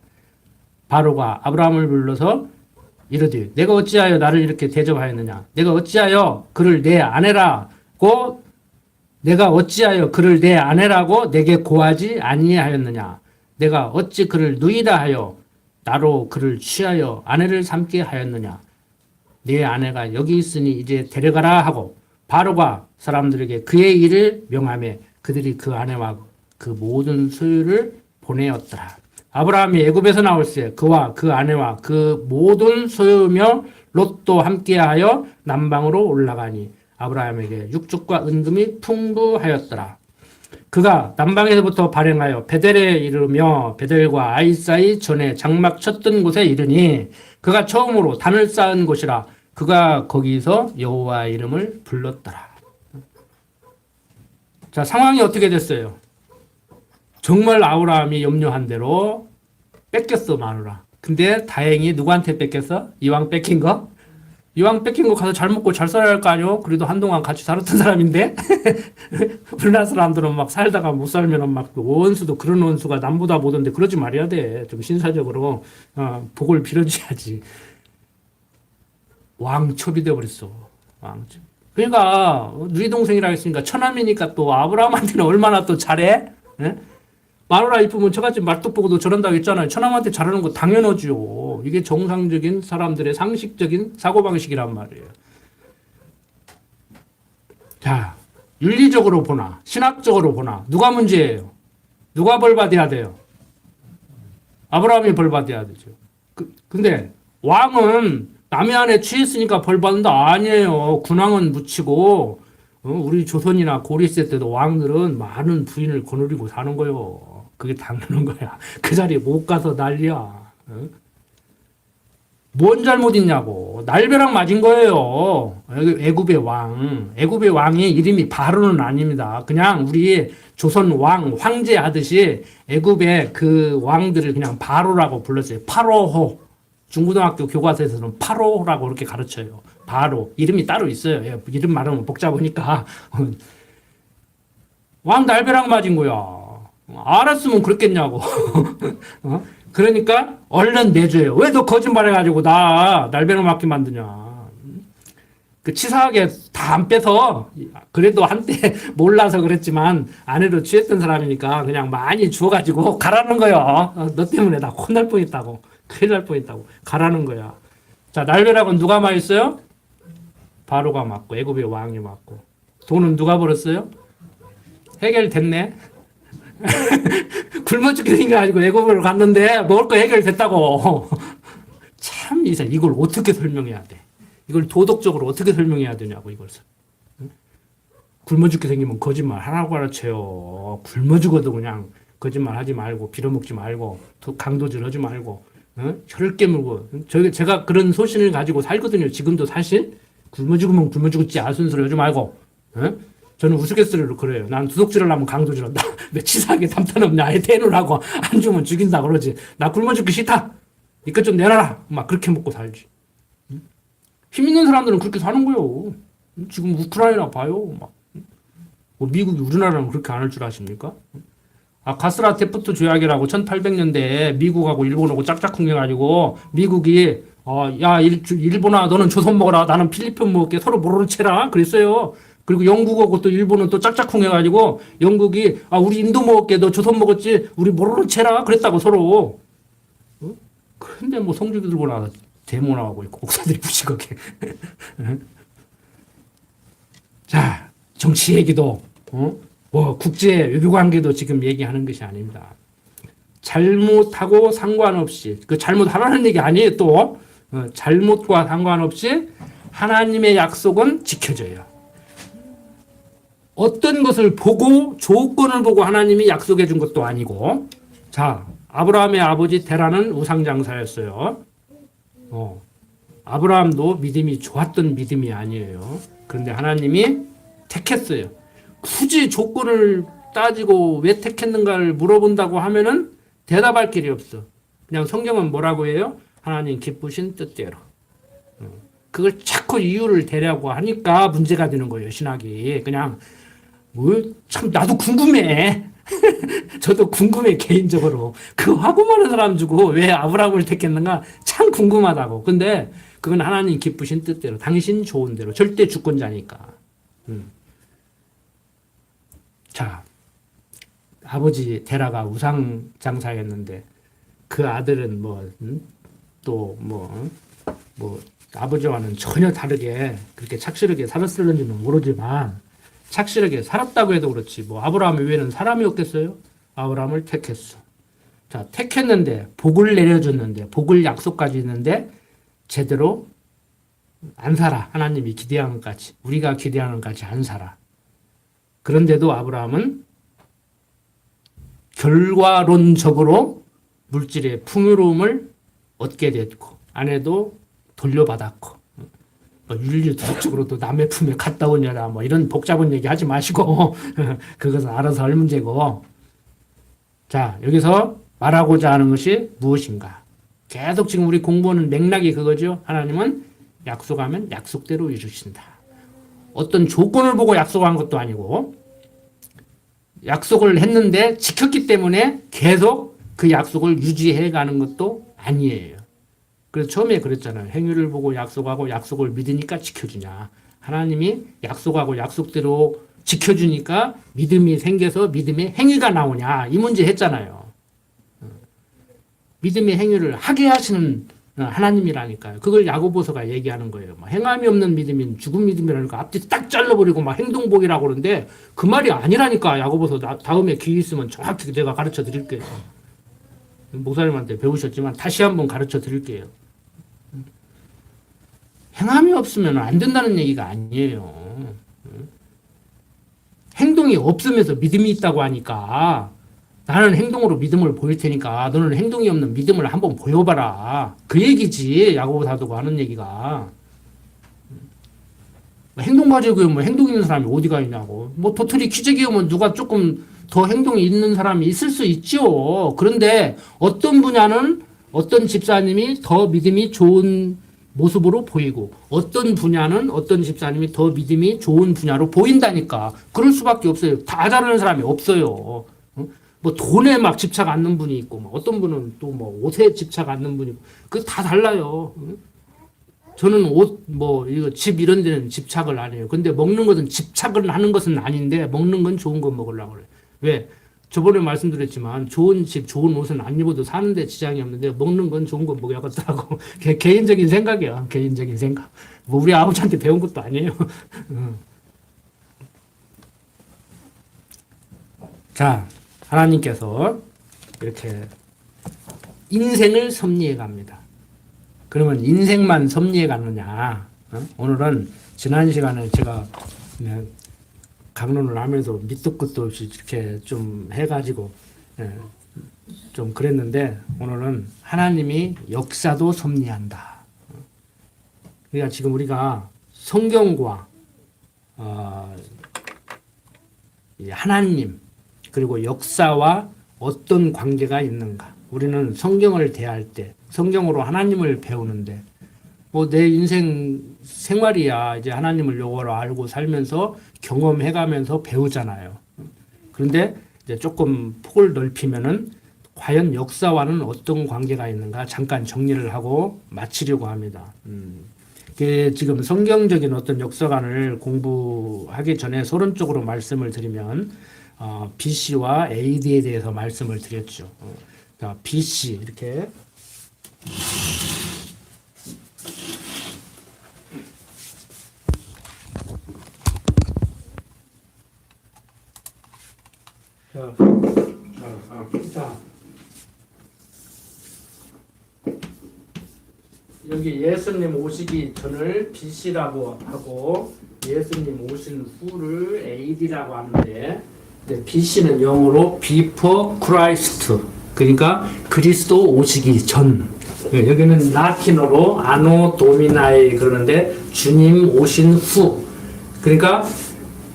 바로가 아브라함을 불러서 이르되 내가 어찌하여 나를 이렇게 대접하였느냐. 내가 어찌하여 그를 내 아내라고 내게 고하지 아니하였느냐. 내가 어찌 그를 누이라 하여 나로 그를 취하여 아내를 삼게 하였느냐. 내 아내가 여기 있으니 이제 데려가라 하고 바로가 사람들에게 그의 일을 명하며 그들이 그 아내와 그 모든 소유를 보내었더라. 아브라함이 애굽에서 나올새 그와 그 아내와 그 모든 소유며 롯도 함께하여 남방으로 올라가니 아브라함에게 육축과 은금이 풍부하였더라. 그가 남방에서부터 발행하여 베델에 이르며 베델과 아이 사이 전에 장막 쳤던 곳에 이르니 그가 처음으로 단을 쌓은 곳이라. 그가 거기서 여호와의 이름을 불렀더라. 자, 상황이 어떻게 됐어요? 정말 아브라함이 염려한 대로 뺏겼어, 마누라. 근데 다행히 누구한테 뺏겼어? 이왕 뺏긴 거? 이왕 뺏긴 거 가서 잘 먹고 잘 살아야 할 거 아니요? 그래도 한동안 같이 살았던 사람인데? 우리나라 사람들은 막 살다가 못 살면 막 원수도 그런 원수가 남보다 못한데 그러지 말아야 돼. 좀 신사적으로 복을 빌어줘야지. 왕첩이 되어버렸어. 왕첩. 그러니까 누이 동생이라 했으니까 처남이니까 또 아브라함한테는 얼마나 또 잘해? 예? 마누라 이쁘면 저같이 말뚝 보고도 저런다고 했잖아요. 처남한테 잘하는 거 당연하죠. 이게 정상적인 사람들의 상식적인 사고방식이란 말이에요. 자, 윤리적으로 보나 신학적으로 보나 누가 문제예요? 누가 벌 받아야 돼요? 아브라함이 벌 받아야 되죠. 근데 왕은 남의 아내 취했으니까 벌 받는다 아니에요. 군왕은 묻히고 우리 조선이나 고려 시대 때도 왕들은 많은 부인을 거느리고 사는 거예요. 그게 당연한 거야. 그 자리에 못 가서 난리야. 어? 뭔 잘못 있냐고. 날벼락 맞은 거예요. 애굽의 왕. 애굽의 왕이 이름이 바로는 아닙니다. 그냥 우리 조선 왕, 황제 하듯이 애굽의 그 왕들을 그냥 바로라고 불렀어요. 파로호. 중고등학교 교과서에서는 파로라고 그렇게 가르쳐요. 바로. 이름이 따로 있어요. 예, 이름 말하면 복잡하니까. 왕 날벼락 맞은 거야. 알았으면 그랬겠냐고. 어? 그러니까 얼른 내줘요. 왜 너 거짓말해가지고 나 날벼락 맞게 만드냐. 그 치사하게 다 안 빼서 그래도 한때 몰라서 그랬지만 아내로 취했던 사람이니까 그냥 많이 주워가지고 가라는 거야. 너 때문에 나 혼날 뻔했다고. 큰일 날 뻔했다고. 가라는 거야. 자, 날벼락은 누가 맞았어요? 바로가 맞고 애굽의 왕이 맞고. 돈은 누가 벌었어요? 해결됐네. 굶어 죽게 생겨가지고 애굽을 갔는데 먹을 거 해결됐다고. 참 이걸 어떻게 설명해야 돼? 이걸 도덕적으로 어떻게 설명해야 되냐고 이걸. 굶어 죽게 생기면 거짓말 하라고 가르쳐요. 굶어 죽어도 그냥 거짓말 하지 말고 빌어먹지 말고 강도질 하지 말고 혀를 깨물고. 제가 그런 소신을 가지고 살거든요. 지금도 사실 굶어 죽으면 굶어 죽었지 아순소리 하지 말고. 저는 우스갯소리로 그래요. 난 두둑질을 하면 강도질한다. 왜 치사하게 담탄없냐. 아예 대놓으라고 안 주면 죽인다 그러지. 나 굶어 죽기 싫다. 이것 좀 내놔라. 막 그렇게 먹고 살지. 힘 있는 사람들은 그렇게 사는 거요. 지금 우크라이나 봐요. 막. 뭐 미국이 우리나라는 그렇게 안 할 줄 아십니까? 가스라 테프트 조약이라고 1800년대에 미국하고 일본하고 짝짝꿍 해가지고 미국이 야 일본아 너는 조선 먹어라 나는 필리핀 먹을게 서로 모르는 채라 그랬어요. 그리고 영국하고 또 일본은 또 짝짝꿍 해가지고 영국이 우리 인도 먹을게 너 조선 먹었지 우리 모르는 채라 그랬다고 서로. 근데 뭐 성주기 들고 나와서 데모나가고 있고 목사들이 무식하게. 자 정치 얘기도 뭐 국제 외교 관계도 지금 얘기하는 것이 아닙니다. 잘못하고 상관없이 그 잘못하라는 얘기 아니에요. 또 잘못과 상관없이 하나님의 약속은 지켜져요. 어떤 것을 보고 조건을 보고 하나님이 약속해 준 것도 아니고. 자 아브라함의 아버지 데라는 우상장사였어요. 아브라함도 믿음이 좋았던 믿음이 아니에요. 그런데 하나님이 택했어요. 굳이 조건을 따지고 왜 택했는가를 물어본다고 하면은 대답할 길이 없어. 그냥 성경은 뭐라고 해요? 하나님 기쁘신 뜻대로. 그걸 자꾸 이유를 대려고 하니까 문제가 되는 거예요. 신학이. 그냥 참 나도 궁금해. 저도 궁금해 개인적으로. 그 하고 많은 사람 주고 왜 아브라함을 택했는가 참 궁금하다고. 근데 그건 하나님 기쁘신 뜻대로 당신 좋은 대로 절대 주권자니까. 자 아버지 데라가 우상 장사였는데 그 아들은 아버지와는 전혀 다르게 그렇게 착실하게 살았을는지는 모르지만 착실하게 살았다고 해도 그렇지 뭐 아브라함 외에는 사람이 없겠어요? 아브라함을 택했어. 자 택했는데 복을 내려줬는데 복을 약속까지 했는데 제대로 안 살아. 하나님이 기대하는 것까지 우리가 기대하는 것까지 안 살아. 그런데도 아브라함은 결과론적으로 물질의 풍요로움을 얻게 됐고 아내도 돌려받았고 윤리도덕적으로도 남의 품에 갔다 오냐라 뭐 이런 복잡한 얘기 하지 마시고 그것은 알아서 할 문제고. 자 여기서 말하고자 하는 것이 무엇인가. 계속 지금 우리 공부하는 맥락이 그거죠. 하나님은 약속하면 약속대로 이루신다. 어떤 조건을 보고 약속한 것도 아니고 약속을 했는데 지켰기 때문에 계속 그 약속을 유지해 가는 것도 아니에요. 그래서 처음에 그랬잖아요. 행위를 보고 약속하고 약속을 믿으니까 지켜주냐. 하나님이 약속하고 약속대로 지켜주니까 믿음이 생겨서 믿음의 행위가 나오냐. 이 문제 했잖아요. 믿음의 행위를 하게 하시는 하나님이라니까요. 그걸 야고보서가 얘기하는 거예요. 행함이 없는 믿음인 죽은 믿음이라니까 앞뒤 딱 잘라버리고 행동복이라고 그러는데 그 말이 아니라니까. 야고보서 다음에 기회 있으면 정확히 제가 가르쳐 드릴게요. 목사님한테 배우셨지만 다시 한번 가르쳐 드릴게요. 행함이 없으면 안 된다는 얘기가 아니에요. 행동이 없으면서 믿음이 있다고 하니까 나는 행동으로 믿음을 보일 테니까 너는 행동이 없는 믿음을 한번 보여봐라. 그 얘기지. 야고보 사도가 하는 얘기가. 행동 가지고 뭐 행동 있는 사람이 어디가 있냐고. 뭐 도토리 키재기하면 누가 조금 더 행동이 있는 사람이 있을 수 있죠. 그런데 어떤 분야는 어떤 집사님이 더 믿음이 좋은 모습으로 보이고 어떤 분야는 어떤 집사님이 더 믿음이 좋은 분야로 보인다니까. 그럴 수밖에 없어요. 다 잘하는 사람이 없어요. 뭐 돈에 막 집착 않는 분이 있고 뭐 어떤 분은 또 뭐 옷에 집착 않는 분이 있고 그 다 달라요. 저는 옷 뭐 이거 집 이런 데는 집착을 안 해요. 근데 먹는 것은 집착을 하는 것은 아닌데 먹는 건 좋은 거 먹으려고 그래. 왜? 저번에 말씀드렸지만 좋은 집, 좋은 옷은 안 입어도 사는데 지장이 없는데 먹는 건 좋은 거 먹어야겠다고. 개인적인 생각이야. 개인적인 생각. 뭐 우리 아버지한테 배운 것도 아니에요. 자, 하나님께서 이렇게 인생을 섭리해 갑니다. 그러면 인생만 섭리해 가느냐? 오늘은 지난 시간에 제가 강론을 하면서 밑도 끝도 없이 이렇게 좀 해가지고 좀 그랬는데 오늘은 하나님이 역사도 섭리한다. 그러니까 지금 우리가 성경과 하나님 그리고 역사와 어떤 관계가 있는가? 우리는 성경을 대할 때 성경으로 하나님을 배우는데 뭐 내 인생 생활이야 이제 하나님을 요거로 알고 살면서 경험해가면서 배우잖아요. 그런데 이제 조금 폭을 넓히면은 과연 역사와는 어떤 관계가 있는가 잠깐 정리를 하고 마치려고 합니다. 지금 성경적인 어떤 역사관을 공부하기 전에 서론적으로 말씀을 드리면 BC와 AD에 대해서 말씀을 드렸죠. BC 이렇게 자, 여기 예수님 오시기 전을 BC라고 하고 예수님 오신 후를 AD라고 하는데 BC는 영어로 Before Christ 그러니까 그리스도 오시기 전 여기는 라틴어로 아노 도미나이 그러는데 주님 오신 후 그러니까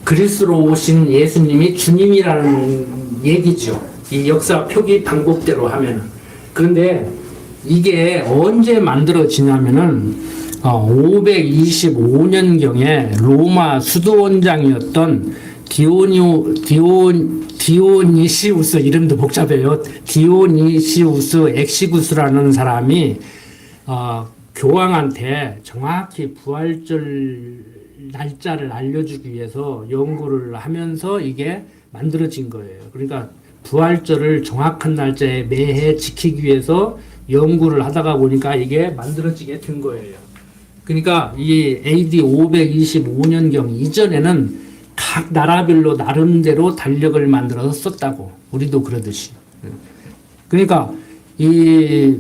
그리스도로 오신 예수님이 주님이라는 얘기죠. 이 역사 표기 방법대로 하면은. 그런데 이게 언제 만들어지냐면은 525년경에 로마 수도원장이었던 디오니시우스 이름도 복잡해요. 디오니시우스 엑시구스라는 사람이 교황한테 정확히 부활절 날짜를 알려주기 위해서 연구를 하면서 이게 만들어진 거예요. 그러니까 부활절을 정확한 날짜에 매해 지키기 위해서 연구를 하다가 보니까 이게 만들어지게 된 거예요. 그러니까 이 AD 525년경 이전에는 각 나라별로 나름대로 달력을 만들어서 썼다고. 우리도 그러듯이. 그러니까 이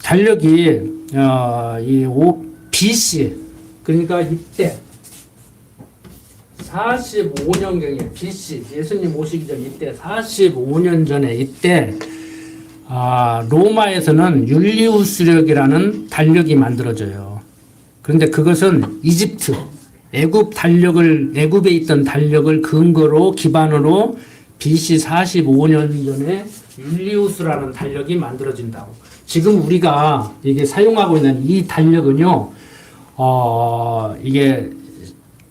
달력이 BC 그러니까 이때 45년경에 BC 예수님 오시기 전 이때 45년 전에 이때 로마에서는 율리우스력이라는 달력이 만들어져요. 그런데 그것은 이집트 애굽에 있던 달력을 근거로 기반으로 BC 45년 전에 율리우스라는 달력이 만들어진다고. 지금 우리가 이게 사용하고 있는 이 달력은요, 이게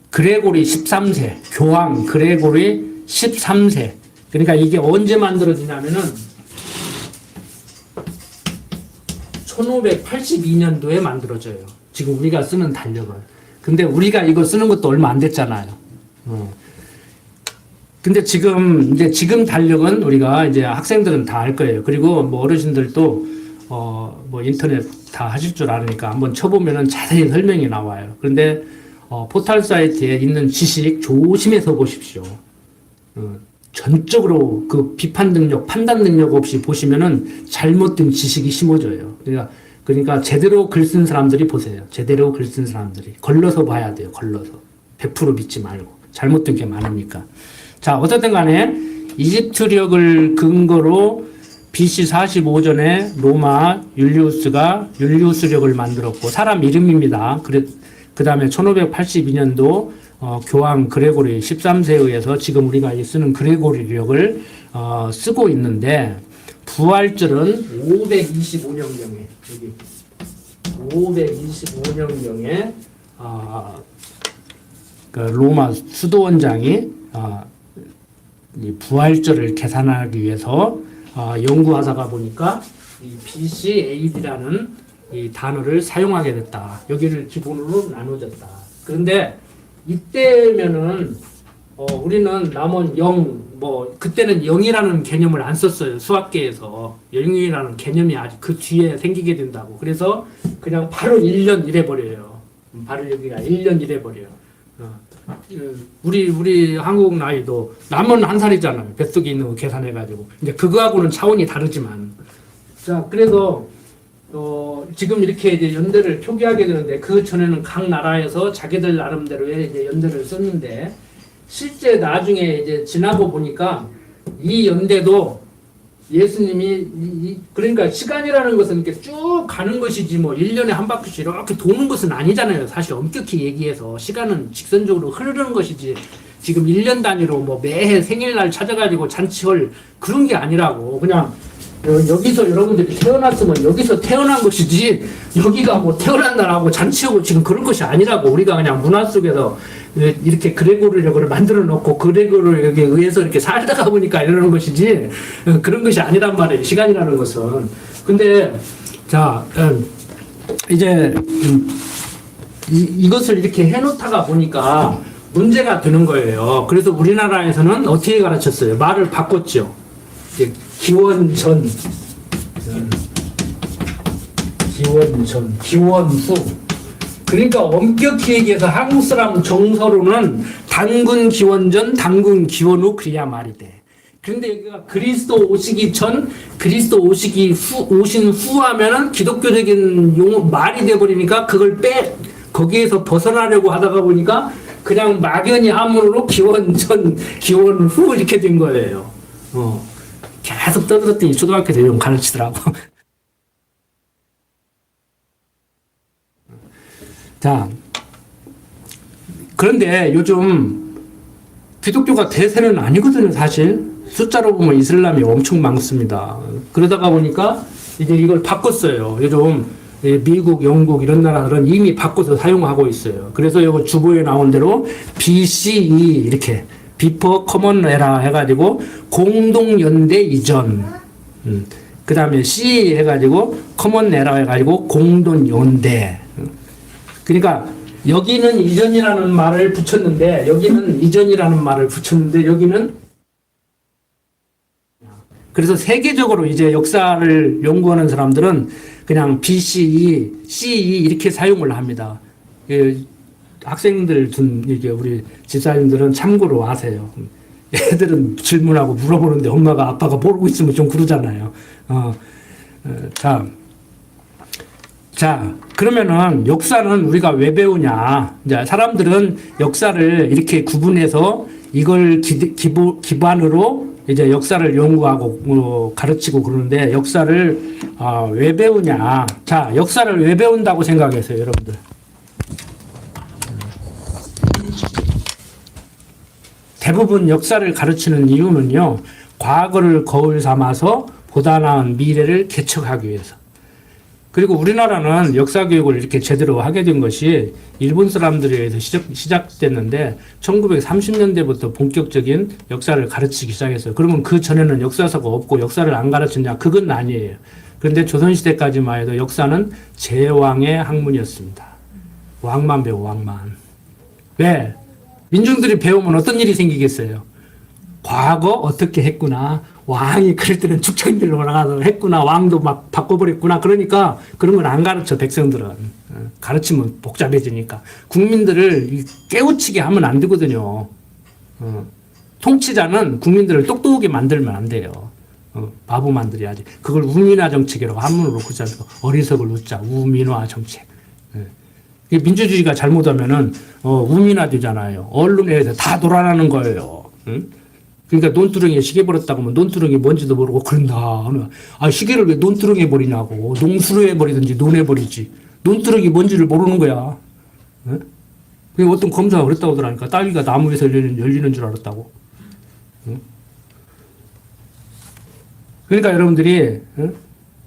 그레고리 13세, 교황 그레고리 13세. 그러니까 이게 언제 만들어지냐면은 1582년도에 만들어져요. 지금 우리가 쓰는 달력은. 근데 우리가 이거 쓰는 것도 얼마 안 됐잖아요. 근데 지금 달력은 우리가 이제 학생들은 다 알 거예요. 그리고 뭐 어르신들도 뭐 인터넷 다 하실 줄 아니까 한번 쳐보면은 자세히 설명이 나와요. 그런데 포털 사이트에 있는 지식 조심해서 보십시오. 전적으로 그 비판 능력, 판단 능력 없이 보시면은 잘못된 지식이 심어져요. 그러니까 제대로 글 쓴 사람들이 보세요. 제대로 글 쓴 사람들이. 걸러서 봐야 돼요. 걸러서. 100% 믿지 말고. 잘못된 게 많으니까. 자, 어쨌든 간에 이집트력을 근거로 BC 45전에 로마 율리우스가 율리우스력을 만들었고 사람 이름입니다. 그 다음에 1582년도 교황 그레고리 13세에 의해서 지금 우리가 쓰는 그레고리력을 쓰고 있는데 부활절은 525년경에 여기 525년경에 그 로마 수도원장이 이 부활절을 계산하기 위해서 연구하다가 보니까 이 BCAD라는 이 단어를 사용하게 됐다. 여기를 기본으로 나눠졌다. 그런데 이때면은 우리는 남은 0, 그때는 0이라는 개념을 안 썼어요. 수학계에서 0이라는 개념이 아직 그 뒤에 생기게 된다고. 그래서 그냥 바로 1년 이래버려요. 바로 여기가 1년 이래버려요. 우리 한국 나이도 남은 한 살이잖아요. 뱃속에 있는 거 계산해가지고. 이제 그거하고는 차원이 다르지만. 자, 그래서 지금 이렇게 이제 연대를 표기하게 되는데 그 전에는 각 나라에서 자기들 나름대로의 이제 연대를 썼는데 실제 나중에 이제 지나고 보니까 이 연대도 예수님이 그러니까 시간이라는 것은 이렇게 쭉 가는 것이지 뭐 1년에 한 바퀴씩 이렇게 도는 것은 아니잖아요. 사실 엄격히 얘기해서 시간은 직선적으로 흐르는 것이지 지금 1년 단위로 뭐 매해 생일날 찾아가지고 잔치할 그런 게 아니라고 그냥 여기서 여러분들이 태어났으면 여기서 태어난 것이지 여기가 뭐 태어난 나라고 잔치하고 지금 그런 것이 아니라고 우리가 그냥 문화 속에서 이렇게 그레고리력을 만들어 놓고 그레고리력에 의해서 이렇게 살다가 보니까 이러는 것이지 그런 것이 아니란 말이에요. 시간이라는 것은. 근데 자 이제 이것을 이렇게 해놓다가 보니까 문제가 되는 거예요. 그래서 우리나라에서는 어떻게 가르쳤어요? 말을 바꿨죠. 이제 기원전, 기원후. 그러니까 엄격히 얘기해서 한국 사람 정서로는 단군 기원전, 단군 기원후 그래야 말이 돼. 그런데 여기가 그리스도 오시기 전, 그리스도 오신 후 하면은 기독교적인 용어 말이 돼버리니까 그걸 거기에서 벗어나려고 하다가 보니까 그냥 막연히 함으로 기원전, 기원후 이렇게 된 거예요. 계속 떠들었더니 초등학교 때 좀 가르치더라고. 자, 그런데 요즘 기독교가 대세는 아니거든요, 사실. 숫자로 보면 이슬람이 엄청 많습니다. 그러다가 보니까 이제 이걸 바꿨어요. 요즘 미국, 영국 이런 나라들은 이미 바꿔서 사용하고 있어요. 그래서 이거 주보에 나온 대로 BCE 이렇게 Before Common Era 해가지고 공동연대 이전, 그 다음에 C 해가지고 Common Era 해가지고 공동연대. 그러니까 여기는 이전이라는 말을 붙였는데 여기는 이전이라는 말을 붙였는데 여기는 그래서 세계적으로 이제 역사를 연구하는 사람들은 그냥 BCE, CE 이렇게 사용을 합니다. 학생들 이게 우리 집사님들은 참고로 아세요. 애들은 질문하고 물어보는데 엄마가 아빠가 모르고 있으면 좀 그러잖아요. 자, 그러면은 역사는 우리가 왜 배우냐? 이제 사람들은 역사를 이렇게 구분해서 이걸 기반으로 이제 역사를 연구하고 가르치고 그러는데 역사를 왜 배우냐? 자, 역사를 왜 배운다고 생각하세요, 여러분들? 대부분 역사를 가르치는 이유는요, 과거를 거울 삼아서 보다 나은 미래를 개척하기 위해서. 그리고 우리나라는 역사 교육을 이렇게 제대로 하게 된 것이 일본 사람들에 의해서 시작됐는데 1930년대부터 본격적인 역사를 가르치기 시작했어요. 그러면 그 전에는 역사서가 없고 역사를 안 가르쳤냐? 그건 아니에요. 그런데 조선시대까지만 해도 역사는 제왕의 학문이었습니다. 왕만 배워, 왕만. 왜? 민중들이 배우면 어떤 일이 생기겠어요? 과거 어떻게 했구나. 왕이 그럴 때는 축척인들로 올라가서 했구나. 왕도 막 바꿔버렸구나. 그러니까 그런 걸 안 가르쳐, 백성들은. 가르치면 복잡해지니까. 국민들을 깨우치게 하면 안 되거든요. 통치자는 국민들을 똑똑하게 만들면 안 돼요. 바보 만들어야지. 그걸 우민화 정책이라고 한문으로 그자서 어리석을 웃자. 우민화 정책. 민주주의가 잘못하면은 우민화 되잖아요. 언론에 의해서 다 돌아가는 거예요. 응? 그러니까 논두렁이에 시계 버렸다고 하면 논두렁이 뭔지도 모르고 그런다. 아, 시계를 왜 논두렁이에 버리냐고. 농수로 해버리든지 논에 버리지. 논두렁이 뭔지를 모르는 거야. 예? 그 어떤 검사가 그랬다고 하더라니까. 딸기가 나무에서 열리는 줄 알았다고. 예? 그러니까 여러분들이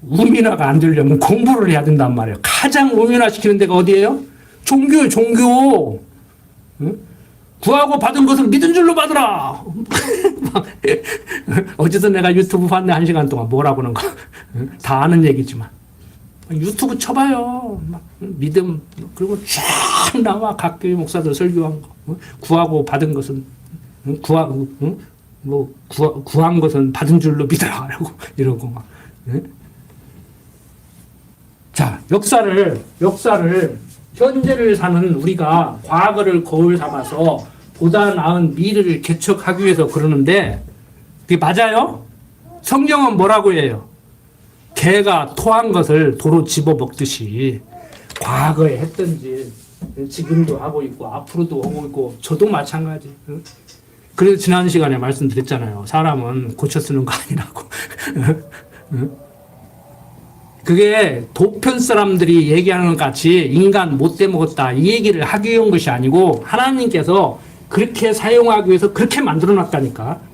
우민화가 안 되려면 공부를 해야 된단 말이에요. 가장 우민화 시키는 데가 어디예요? 종교예요, 종교. 예? 구하고 받은 것을 믿은 줄로 받으라. 어제도 내가 유튜브 봤네, 1시간 동안. 뭐라고 하는 거. 다 아는 얘기지만. 유튜브 쳐봐요. 막 믿음, 그리고 쫙 나와. 각 교회 목사들 설교한 거. 구하고 받은 것은, 구한 것은 받은 줄로 믿어라. 이러고 막. 자, 역사를, 현재를 사는 우리가 과거를 거울 삼아서 보다 나은 미래를 개척하기 위해서 그러는데, 그게 맞아요? 성경은 뭐라고 해요? 개가 토한 것을 도로 집어 먹듯이 과거에 했던지 지금도 하고 있고 앞으로도 하고 있고 저도 마찬가지. 그래서 지난 시간에 말씀드렸잖아요. 사람은 고쳐 쓰는 거 아니라고. 그게 도편 사람들이 얘기하는 것 같이 인간 못돼 먹었다 이 얘기를 하기 위한 것이 아니고 하나님께서 그렇게 사용하기 위해서 그렇게 만들어 놨다니까.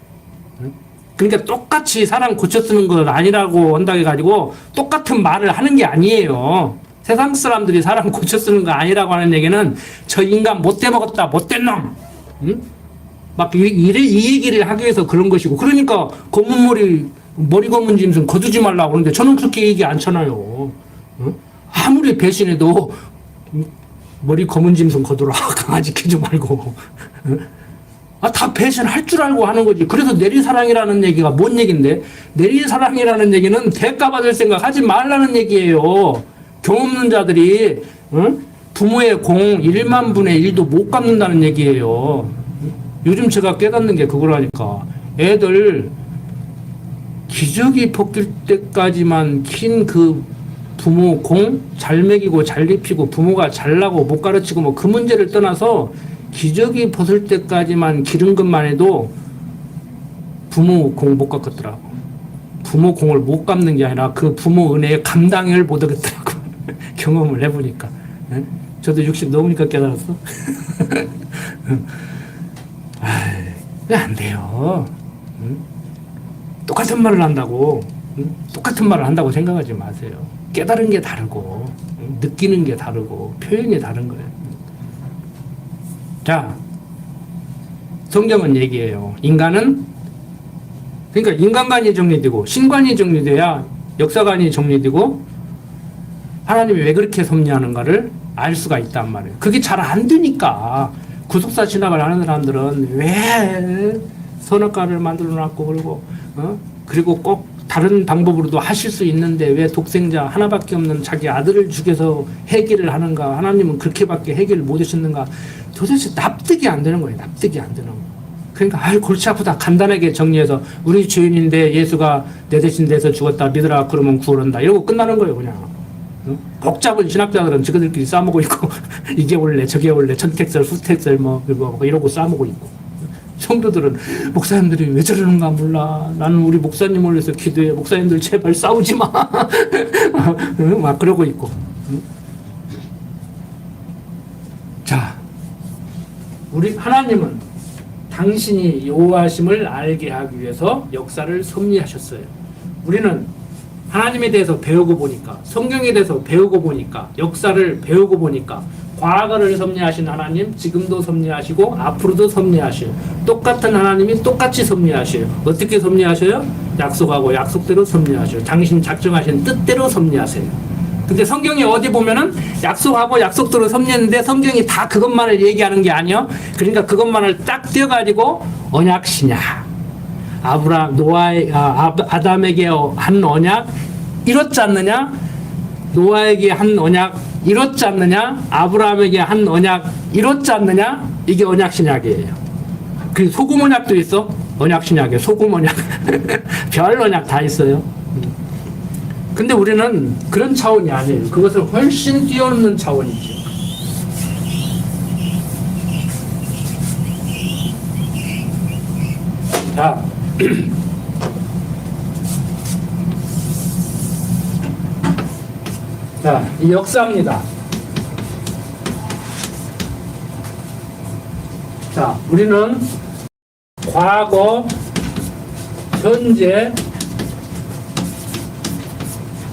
그러니까 똑같이 사람 고쳐 쓰는 건 아니라고 한다고 해가지고 똑같은 말을 하는 게 아니에요. 세상 사람들이 사람 고쳐 쓰는 거 아니라고 하는 얘기는 저 인간 못돼 먹었다, 못된 놈. 응? 막 이 얘기를 하기 위해서 그런 것이고. 그러니까 머리 검은 짐승 거두지 말라고 그러는데 저는 그렇게 얘기 안 쳐놔요. 응? 아무리 배신해도 머리 검은 짐승 거두라. 강아지 키지 말고. 응? 아, 다 배신할 줄 알고 하는 거지. 그래서 내리사랑이라는 얘기가 뭔 얘기인데? 내리사랑이라는 얘기는 대가받을 생각 하지 말라는 얘기예요. 경 없는 자들이 응? 부모의 공 1만 분의 1도 못 갚는다는 얘기예요. 요즘 제가 깨닫는 게 그거라니까. 애들 기저귀 벗길 때까지만 킨 그 부모 공 잘 먹이고 잘 입히고 부모가 잘나고 못 가르치고 뭐 그 문제를 떠나서 기저귀 벗을 때까지만 기른 것만 해도 부모 공 못 갚겠더라고. 부모 공을 못 갚는 게 아니라 그 부모 은혜에 감당을 못 하겠더라고. 경험을 해보니까. 네? 저도 60 넘으니까 깨달았어. 왜 안 돼요? 응? 똑같은 말을 한다고, 응? 똑같은 말을 한다고 생각하지 마세요. 깨달은 게 다르고, 응? 느끼는 게 다르고, 표현이 다른 거예요. 자, 성경은 얘기해요. 인간은, 그러니까 인간관이 정리되고, 신관이 정리돼야 역사관이 정리되고, 하나님이 왜 그렇게 섭리하는가를 알 수가 있단 말이에요. 그게 잘 안 되니까, 구속사 진학을 하는 사람들은 왜 선악과를 만들어 놨고, 그리고 꼭 다른 방법으로도 하실 수 있는데 왜 독생자 하나밖에 없는 자기 아들을 죽여서 해결을 하는가? 하나님은 그렇게밖에 해결을 못 하셨는가? 도대체 납득이 안 되는 거예요. 납득이 안 되는 거예요. 그러니까 골치 아프다. 간단하게 정리해서 우리 주인인데 예수가 내 대신 돼서 죽었다 믿으라 그러면 구원한다. 이러고 끝나는 거예요. 그냥. 복잡한 신학자들은 저들끼리 싸먹고 있고 이게 원래 저게 원래 천택설 후택설 뭐 이러고 싸먹고 있고 성도들은 목사님들이 왜 저러는가 몰라. 나는 우리 목사님을 위해서 기도해. 목사님들 제발 싸우지 마. 막 그러고 있고. 자, 우리 하나님은 당신이 여호와심을 알게 하기 위해서 역사를 섭리하셨어요. 우리는 하나님에 대해서 배우고 보니까, 성경에 대해서 배우고 보니까, 역사를 배우고 보니까 과거를 섭리하신 하나님 지금도 섭리하시고 앞으로도 섭리하셔요. 똑같은 하나님이 똑같이 섭리하셔요. 어떻게 섭리하셔요? 약속하고 약속대로 섭리하셔요. 당신 작정하신 뜻대로 섭리하세요. 근데 성경에 어디 보면은 약속하고 약속대로 섭리했는데 성경이 다 그것만을 얘기하는 게 아니에요. 그러니까 그것만을 딱 떼어가지고 언약시냐, 아담에게 한 언약 이렇지 않느냐? 노아에게 한 언약 이렇지 않느냐? 아브라함에게 한 언약 이렇지 않느냐? 이게 언약 신약이에요. 그 소금 언약도 있어. 언약 신약에 소금 언약, 별 언약 다 있어요. 근데 우리는 그런 차원이 아니에요. 그것을 훨씬 뛰어넘는 차원이죠. 자. 자, 이 역사입니다. 자, 우리는 과거, 현재,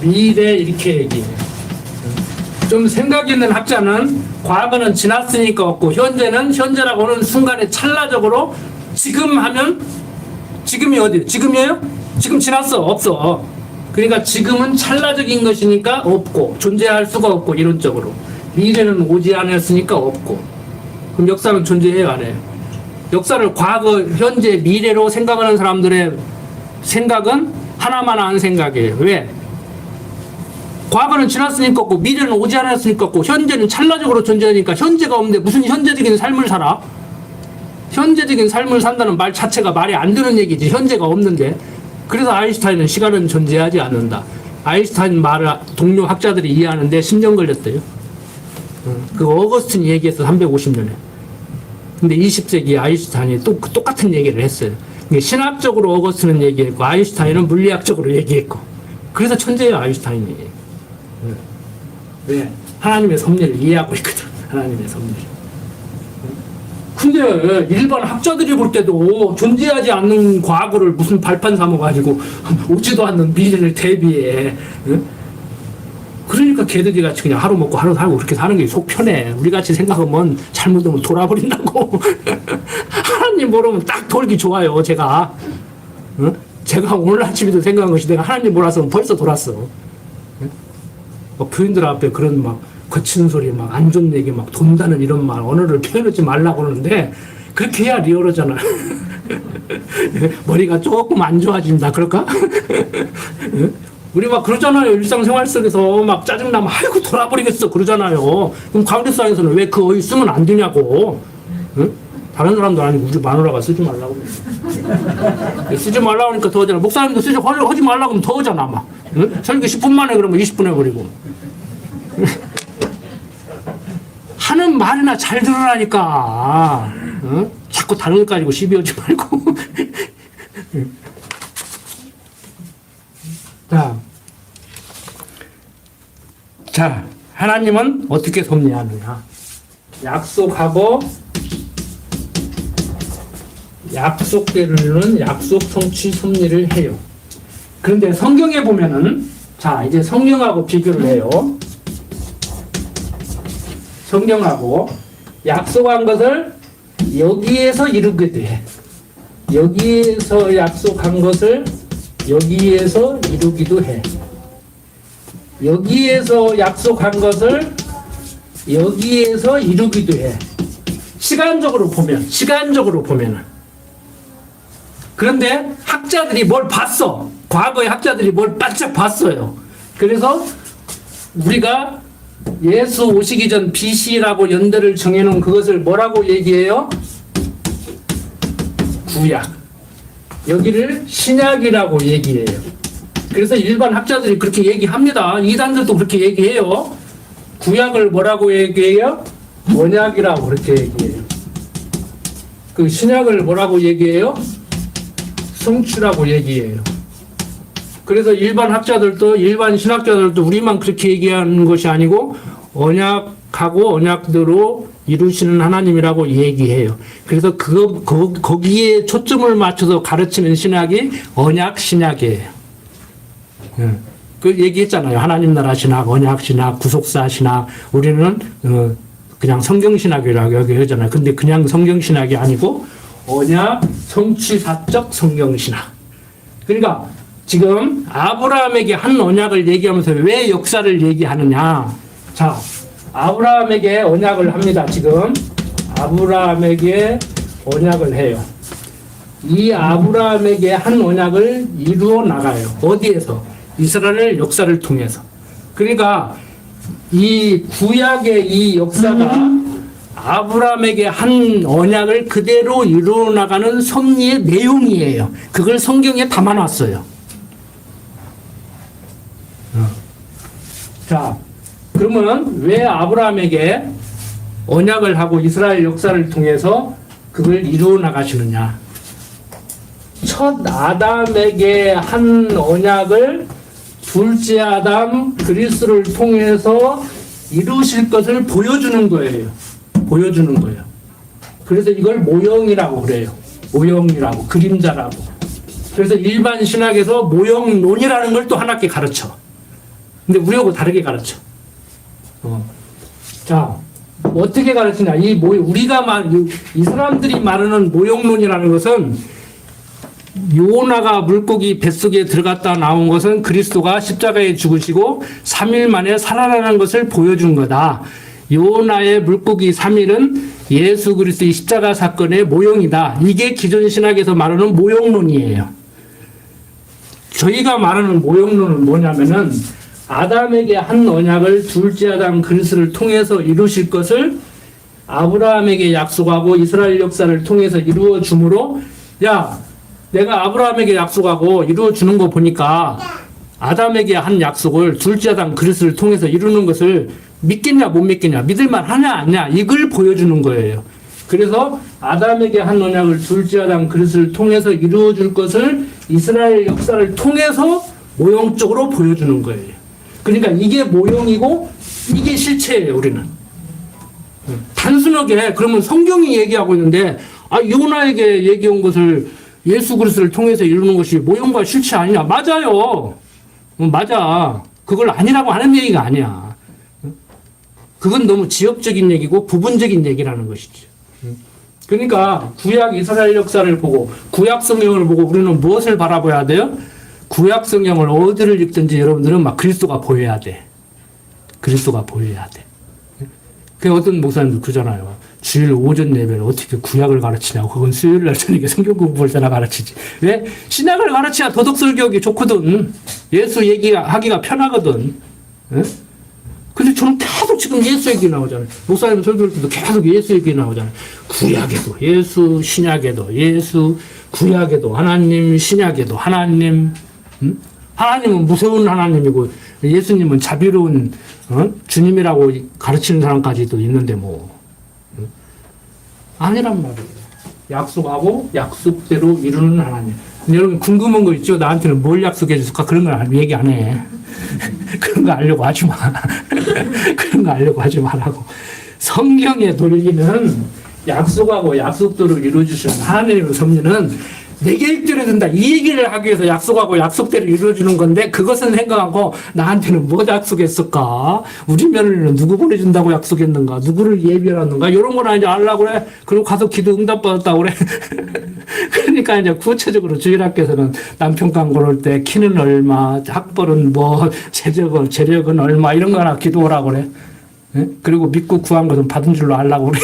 미래 이렇게 얘기해요. 좀 생각 있는 학자는 과거는 지났으니까 없고 현재는 현재라고 하는 순간에 찰나적으로 지금 하면 지금이 어디? 지금이에요? 지금 지났어? 없어. 그러니까 지금은 찰나적인 것이니까 없고 존재할 수가 없고 이론적으로 미래는 오지 않았으니까 없고 그럼 역사는 존재해요 안 해요? 역사를 과거, 현재, 미래로 생각하는 사람들의 생각은 하나만 아는 생각이에요. 왜? 과거는 지났으니까 없고 미래는 오지 않았으니까 없고 현재는 찰나적으로 존재하니까 현재가 없는데 무슨 현재적인 삶을 살아? 현재적인 삶을 산다는 말 자체가 말이 안 되는 얘기지. 현재가 없는데. 그래서 아인슈타인은 시간은 존재하지 않는다. 아인슈타인 말을 동료 학자들이 이해하는데 10년 걸렸어요. 그 어거스틴이 얘기했어 350년에. 근데 20세기 아인슈타인이 또 똑같은 얘기를 했어요. 신학적으로 어거스틴은 얘기했고 아인슈타인은 물리학적으로 얘기했고. 그래서 천재예요 아인슈타인이. 왜? 하나님의 섭리를 이해하고 있거든. 하나님의 섭리. 근데 일반 학자들이 볼 때도 존재하지 않는 과거를 무슨 발판 삼아가지고 오지도 않는 미래를 대비해. 그러니까 걔들이 같이 그냥 하루 먹고 하루 살고 그렇게 사는 게 속 편해. 우리 같이 생각하면 잘못하면 돌아버린다고. 하나님 모르면 딱 돌기 좋아요. 제가 오늘 아침에도 생각한 것이 내가 하나님 몰랐으면 벌써 돌았어. 부인들 앞에 그런 막 거친 소리, 막 안 좋은 얘기, 막 돈다는 이런 말, 언어를 표현하지 말라고 하는데 그렇게 해야 리얼하잖아. 머리가 조금 안 좋아진다 그럴까? 우리 막 그러잖아요. 일상생활 속에서 막 짜증나면 아이고 돌아버리겠어 그러잖아요. 그럼 가운데상에서는 왜 그 어휘 쓰면 안 되냐고. 응? 다른 사람도 아니고 우리 마누라가 쓰지 말라고. 쓰지 말라고 하니까 더 하잖아. 목사님도 하지 말라고 하면 더 하잖아 막. 응? 설교 10분 만에 그러면 20분 해버리고. 하는 말이나 잘 들으라니까. 응? 자꾸 다른 것 가지고 시비 오지 말고. 자, 하나님은 어떻게 섭리하느냐. 약속하고 약속대로는 약속 성취 섭리를 해요. 그런데 성경에 보면은 자 이제 성경하고 비교를 해요. 성경하고 약속한 것을 여기에서 이루게 돼. 여기에서 약속한 것을 여기에서 이루기도 해. 여기에서 약속한 것을 여기에서 이루기도 해. 시간적으로 보면은. 그런데 학자들이 뭘 봤어. 과거의 학자들이 뭘 바짝 봤어요. 그래서 우리가 예수 오시기 전 BC라고 연대를 정해놓은 그것을 뭐라고 얘기해요? 구약. 여기를 신약이라고 얘기해요. 그래서 일반 학자들이 그렇게 얘기합니다. 이단들도 그렇게 얘기해요. 구약을 뭐라고 얘기해요? 언약이라고 그렇게 얘기해요. 그 신약을 뭐라고 얘기해요? 성취라고 얘기해요. 그래서 일반 학자들도 일반 신학자들도 우리만 그렇게 얘기하는 것이 아니고 언약하고 언약대로 이루시는 하나님이라고 얘기해요. 그래서 거기에 초점을 맞춰서 가르치는 신학이 언약 신학이에요. 그 얘기했잖아요. 하나님 나라 신학, 언약 신학, 구속사 신학. 우리는 그냥 성경 신학이라고 얘기하잖아요. 근데 그냥 성경 신학이 아니고 언약 성취사적 성경 신학. 그러니까 지금 아브라함에게 한 언약을 얘기하면서 왜 역사를 얘기하느냐. 자, 아브라함에게 언약을 합니다. 지금 아브라함에게 언약을 해요. 이 아브라함에게 한 언약을 이루어 나가요. 어디에서? 이스라엘 역사를 통해서. 그러니까 이 구약의 이 역사가 아브라함에게 한 언약을 그대로 이루어 나가는 섭리의 내용이에요. 그걸 성경에 담아놨어요. 자, 그러면 왜 아브라함에게 언약을 하고 이스라엘 역사를 통해서 그걸 이루어 나가시느냐? 첫 아담에게 한 언약을 둘째 아담 그리스도를 통해서 이루실 것을 보여주는 거예요. 보여주는 거예요. 그래서 이걸 모형이라고 그래요. 모형이라고, 그림자라고. 그래서 일반 신학에서 모형론이라는 걸 또 하나씩 가르쳐. 근데 우리하고 다르게 가르쳐. 자, 어떻게 가르치냐? 이 사람들이 말하는 모형론이라는 것은 요나가 물고기 뱃속에 들어갔다 나온 것은 그리스도가 십자가에 죽으시고 3일 만에 살아나는 것을 보여준 거다. 요나의 물고기 3일은 예수 그리스도의 십자가 사건의 모형이다. 이게 기존 신학에서 말하는 모형론이에요. 저희가 말하는 모형론은 뭐냐면은 아담에게 한 언약을 둘째 아담 그리스도를 통해서 이루실 것을 아브라함에게 약속하고 이스라엘 역사를 통해서 이루어 주므로, 야, 내가 아브라함에게 약속하고 이루어 주는 거 보니까 아담에게 한 약속을 둘째 아담 그리스도를 통해서 이루는 것을 믿겠냐 못 믿겠냐, 믿을만 하냐 아니냐, 이걸 보여주는 거예요. 그래서 아담에게 한 언약을 둘째 아담 그리스도를 통해서 이루어 줄 것을 이스라엘 역사를 통해서 모형적으로 보여주는 거예요. 그러니까 이게 모형이고 이게 실체예요. 우리는 단순하게 그러면 성경이 얘기하고 있는데 요나에게 얘기한 것을 예수 그리스도를 통해서 이루는 것이 모형과 실체 아니냐? 맞아요. 맞아. 그걸 아니라고 하는 얘기가 아니야. 그건 너무 지역적인 얘기고 부분적인 얘기라는 것이죠. 그러니까 구약 이스라엘 역사를 보고 구약 성경을 보고 우리는 무엇을 바라봐야 돼요? 구약 성경을 어디를 읽든지 여러분들은 막 그리스도가 보여야 돼. 그리스도가 보여야 돼. 그 어떤 목사님들 그러잖아요. 주일 오전 예배를 어떻게 구약을 가르치냐고. 그건 수요일날 저녁에 성경 공부할 때나 가르치지. 왜? 신약을 가르쳐야 도덕설교하기 좋거든. 예수 얘기하기가 편하거든. 예? 근데 저는 계속 지금 예수 얘기 나오잖아요. 목사님 설교할 때도 계속 예수 얘기 나오잖아요. 구약에도 예수, 신약에도 예수, 구약에도 하나님, 신약에도 하나님. 하나님은 무서운 하나님이고 예수님은 자비로운 주님이라고 가르치는 사람까지도 있는데 뭐 아니란 말이에요. 약속하고 약속대로 이루는 하나님. 여러분 궁금한 거 있죠? 나한테는 뭘 약속해 줄까? 그런 걸 얘기 안 해. 그런 거 알려고 하지 마. 그런 거 알려고 하지 말라고. 성경의 논리는 약속하고 약속대로 이루어주시는 하나님의 섭리는 내게 입절해 준다. 이 얘기를 하기 위해서 약속하고 약속대로 이루어주는 건데 그것은 생각하고 나한테는 뭐 약속했을까? 우리 며느리는 누구 보내준다고 약속했는가? 누구를 예비해놨는가? 이런 거나 이제 알라고 그래. 그리고 가서 기도 응답받았다고 그래. 그러니까 이제 구체적으로 주일학교에서는 남편감 고를 때 키는 얼마, 학벌은 뭐, 재력은 얼마 이런 거 하나 기도하라고 그래. 예? 그리고 믿고 구한 것은 받은 줄로 알라고 그래.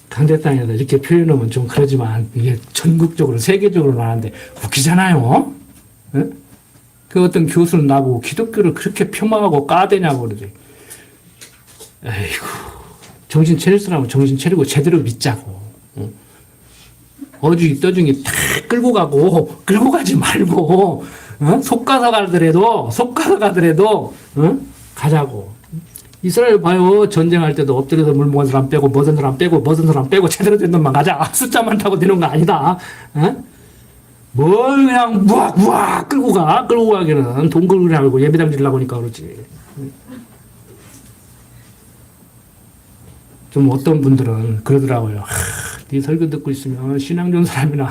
강대땅에서 이렇게 표현하면 좀 그러지만 이게 전국적으로 세계적으로 나는데 웃기잖아요. 네? 그 어떤 교수는 나보고 기독교를 그렇게 폄하하고 까대냐고 그러지. 에이구, 정신 차릴 사람은 정신 차리고 제대로 믿자고. 어중이 떠중이 다 끌고 가지 말고 속가서 가더라도 가자고. 이스라엘 봐요. 전쟁할 때도 엎드려서 물 먹은 사람 빼고 먹은 사람 빼고 제대로 된 놈만 가자. 숫자만 타고 되는 거 아니다. 뭘 그냥 무악 끌고 가기는 돈 끌고 예배당 지려고 하니까 그러지. 좀 어떤 분들은 그러더라고요. 네 설교 듣고 있으면 신앙 좋은 사람이나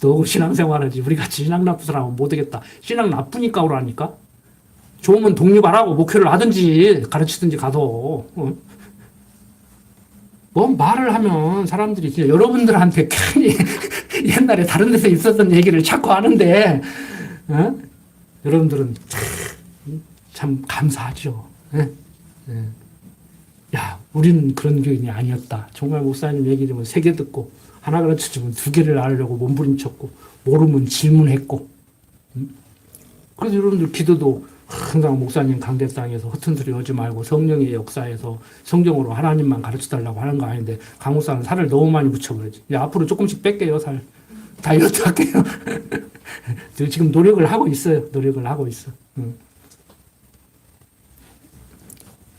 너 신앙생활하지. 우리 같이 신앙 나쁜 사람은 못하겠다. 신앙 나쁘니까 오라니까. 좋으면 독립하라고 목회를 하든지 가르치든지 가서. 뭐 말을 하면 사람들이 진짜 여러분들한테 괜히 옛날에 다른 데서 있었던 얘기를 자꾸 하는데 여러분들은 참 감사하죠. 야, 우리는 그런 교인이 아니었다. 정말 목사님 얘기 좀 3개 듣고 하나 가르쳐주면 2개를 알려고 몸부림쳤고 모르면 질문했고. 그래서 여러분들 기도도 항상 목사님 강대상에서 허튼 소리 하지 말고 성령의 역사에서 성경으로 하나님만 가르쳐달라고 하는 거 아닌데 강 목사는 살을 너무 많이 붙여버리지. 야, 앞으로 조금씩 뺄게요, 살. 다이어트 할게요. 지금 노력을 하고 있어요.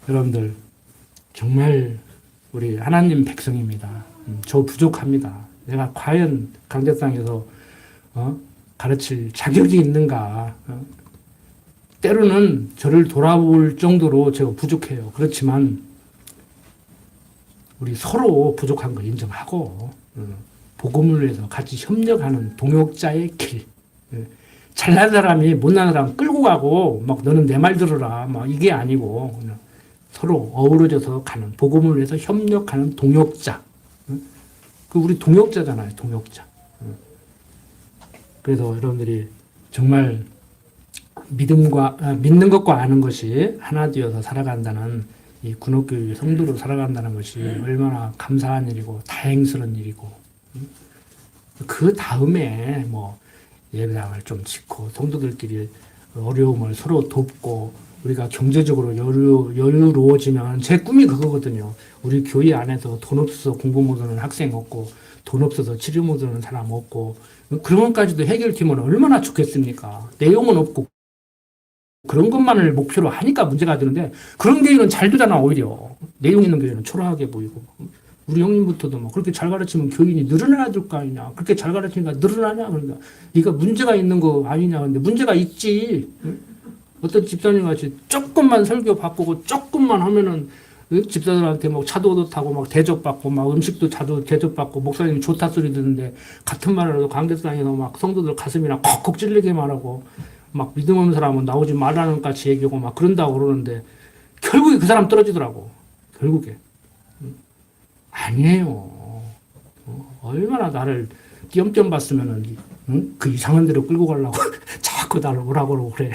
여러분들 정말 우리 하나님 백성입니다. 저 부족합니다. 내가 과연 강대상에서 가르칠 자격이 있는가? 때로는 저를 돌아볼 정도로 제가 부족해요. 그렇지만 우리 서로 부족한 걸 인정하고 복음을 위해서 같이 협력하는 동역자의 길. 잘난 사람이 못난 사람 끌고 가고 막 너는 내 말 들어라 막 이게 아니고 그냥 서로 어우러져서 가는 복음을 위해서 협력하는 동역자. 그 우리 동역자잖아요. 동역자. 그래서 여러분들이 정말 믿는 것과 아는 것이 하나 되어서 살아간다는 이 군옥교회 성도로 살아간다는 것이 얼마나 감사한 일이고 다행스러운 일이고 그 다음에 뭐 예배당을 좀 짓고 성도들끼리 어려움을 서로 돕고 우리가 경제적으로 여유로워지면 제 꿈이 그거거든요. 우리 교회 안에서 돈 없어서 공부 못하는 학생 없고 돈 없어서 치료 못하는 사람 없고 그런 것까지도 해결되면 얼마나 좋겠습니까? 내용은 없고 그런 것만을 목표로 하니까 문제가 되는데 그런 교회는 잘 되잖아 오히려. 내용 있는 교회는 초라하게 보이고 우리 형님부터도 막 그렇게 잘 가르치면 교인이 늘어나야 될 거 아니냐. 그렇게 잘 가르치니까 늘어나냐. 그러니까 이거 문제가 있는 거 아니냐. 근데 문제가 있지. 어떤 집사님 같이 조금만 설교 바꾸고 조금만 하면은 집사들한테 막 차도도 타고 막 대접받고 막 음식도 자주 대접받고 목사님 좋다 소리 듣는데 같은 말을 해도 강대상에서 막 성도들 가슴이나 콕콕 찔리게 말하고 막 믿음 없는 사람은 나오지 말라는 같이 얘기하고 막 그런다고 그러는데 결국에 그 사람 떨어지더라고. 결국에. 아니에요. 얼마나 나를 띄엄띄엄 봤으면은 그 이상한 데로 끌고 가려고 자꾸 나를 오라고 그러고 그래.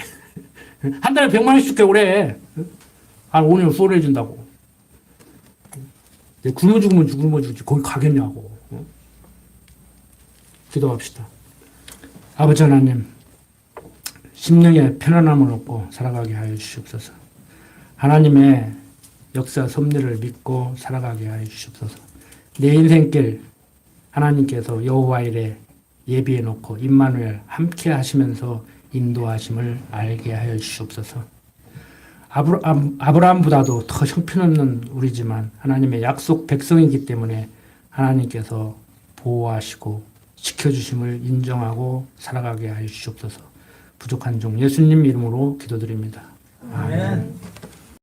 한 달에 100만 원씩 줄게 그래. 한 5년 수월해 준다고. 굶어 죽으면 굶어 죽지 거기 가겠냐고. 기도합시다. 아버지 하나님 심령에 편안함을 얻고 살아가게 하여 주시옵소서. 하나님의 역사 섭리를 믿고 살아가게 하여 주시옵소서. 내 인생길 하나님께서 여호와 일에 예비해 놓고 임마누엘 함께 하시면서 인도하심을 알게 하여 주시옵소서. 아브라함보다도 더 형편없는 우리지만 하나님의 약속 백성이기 때문에 하나님께서 보호하시고 지켜주심을 인정하고 살아가게 하여 주시옵소서. 부족한 종 예수님 이름으로 기도드립니다. 아멘.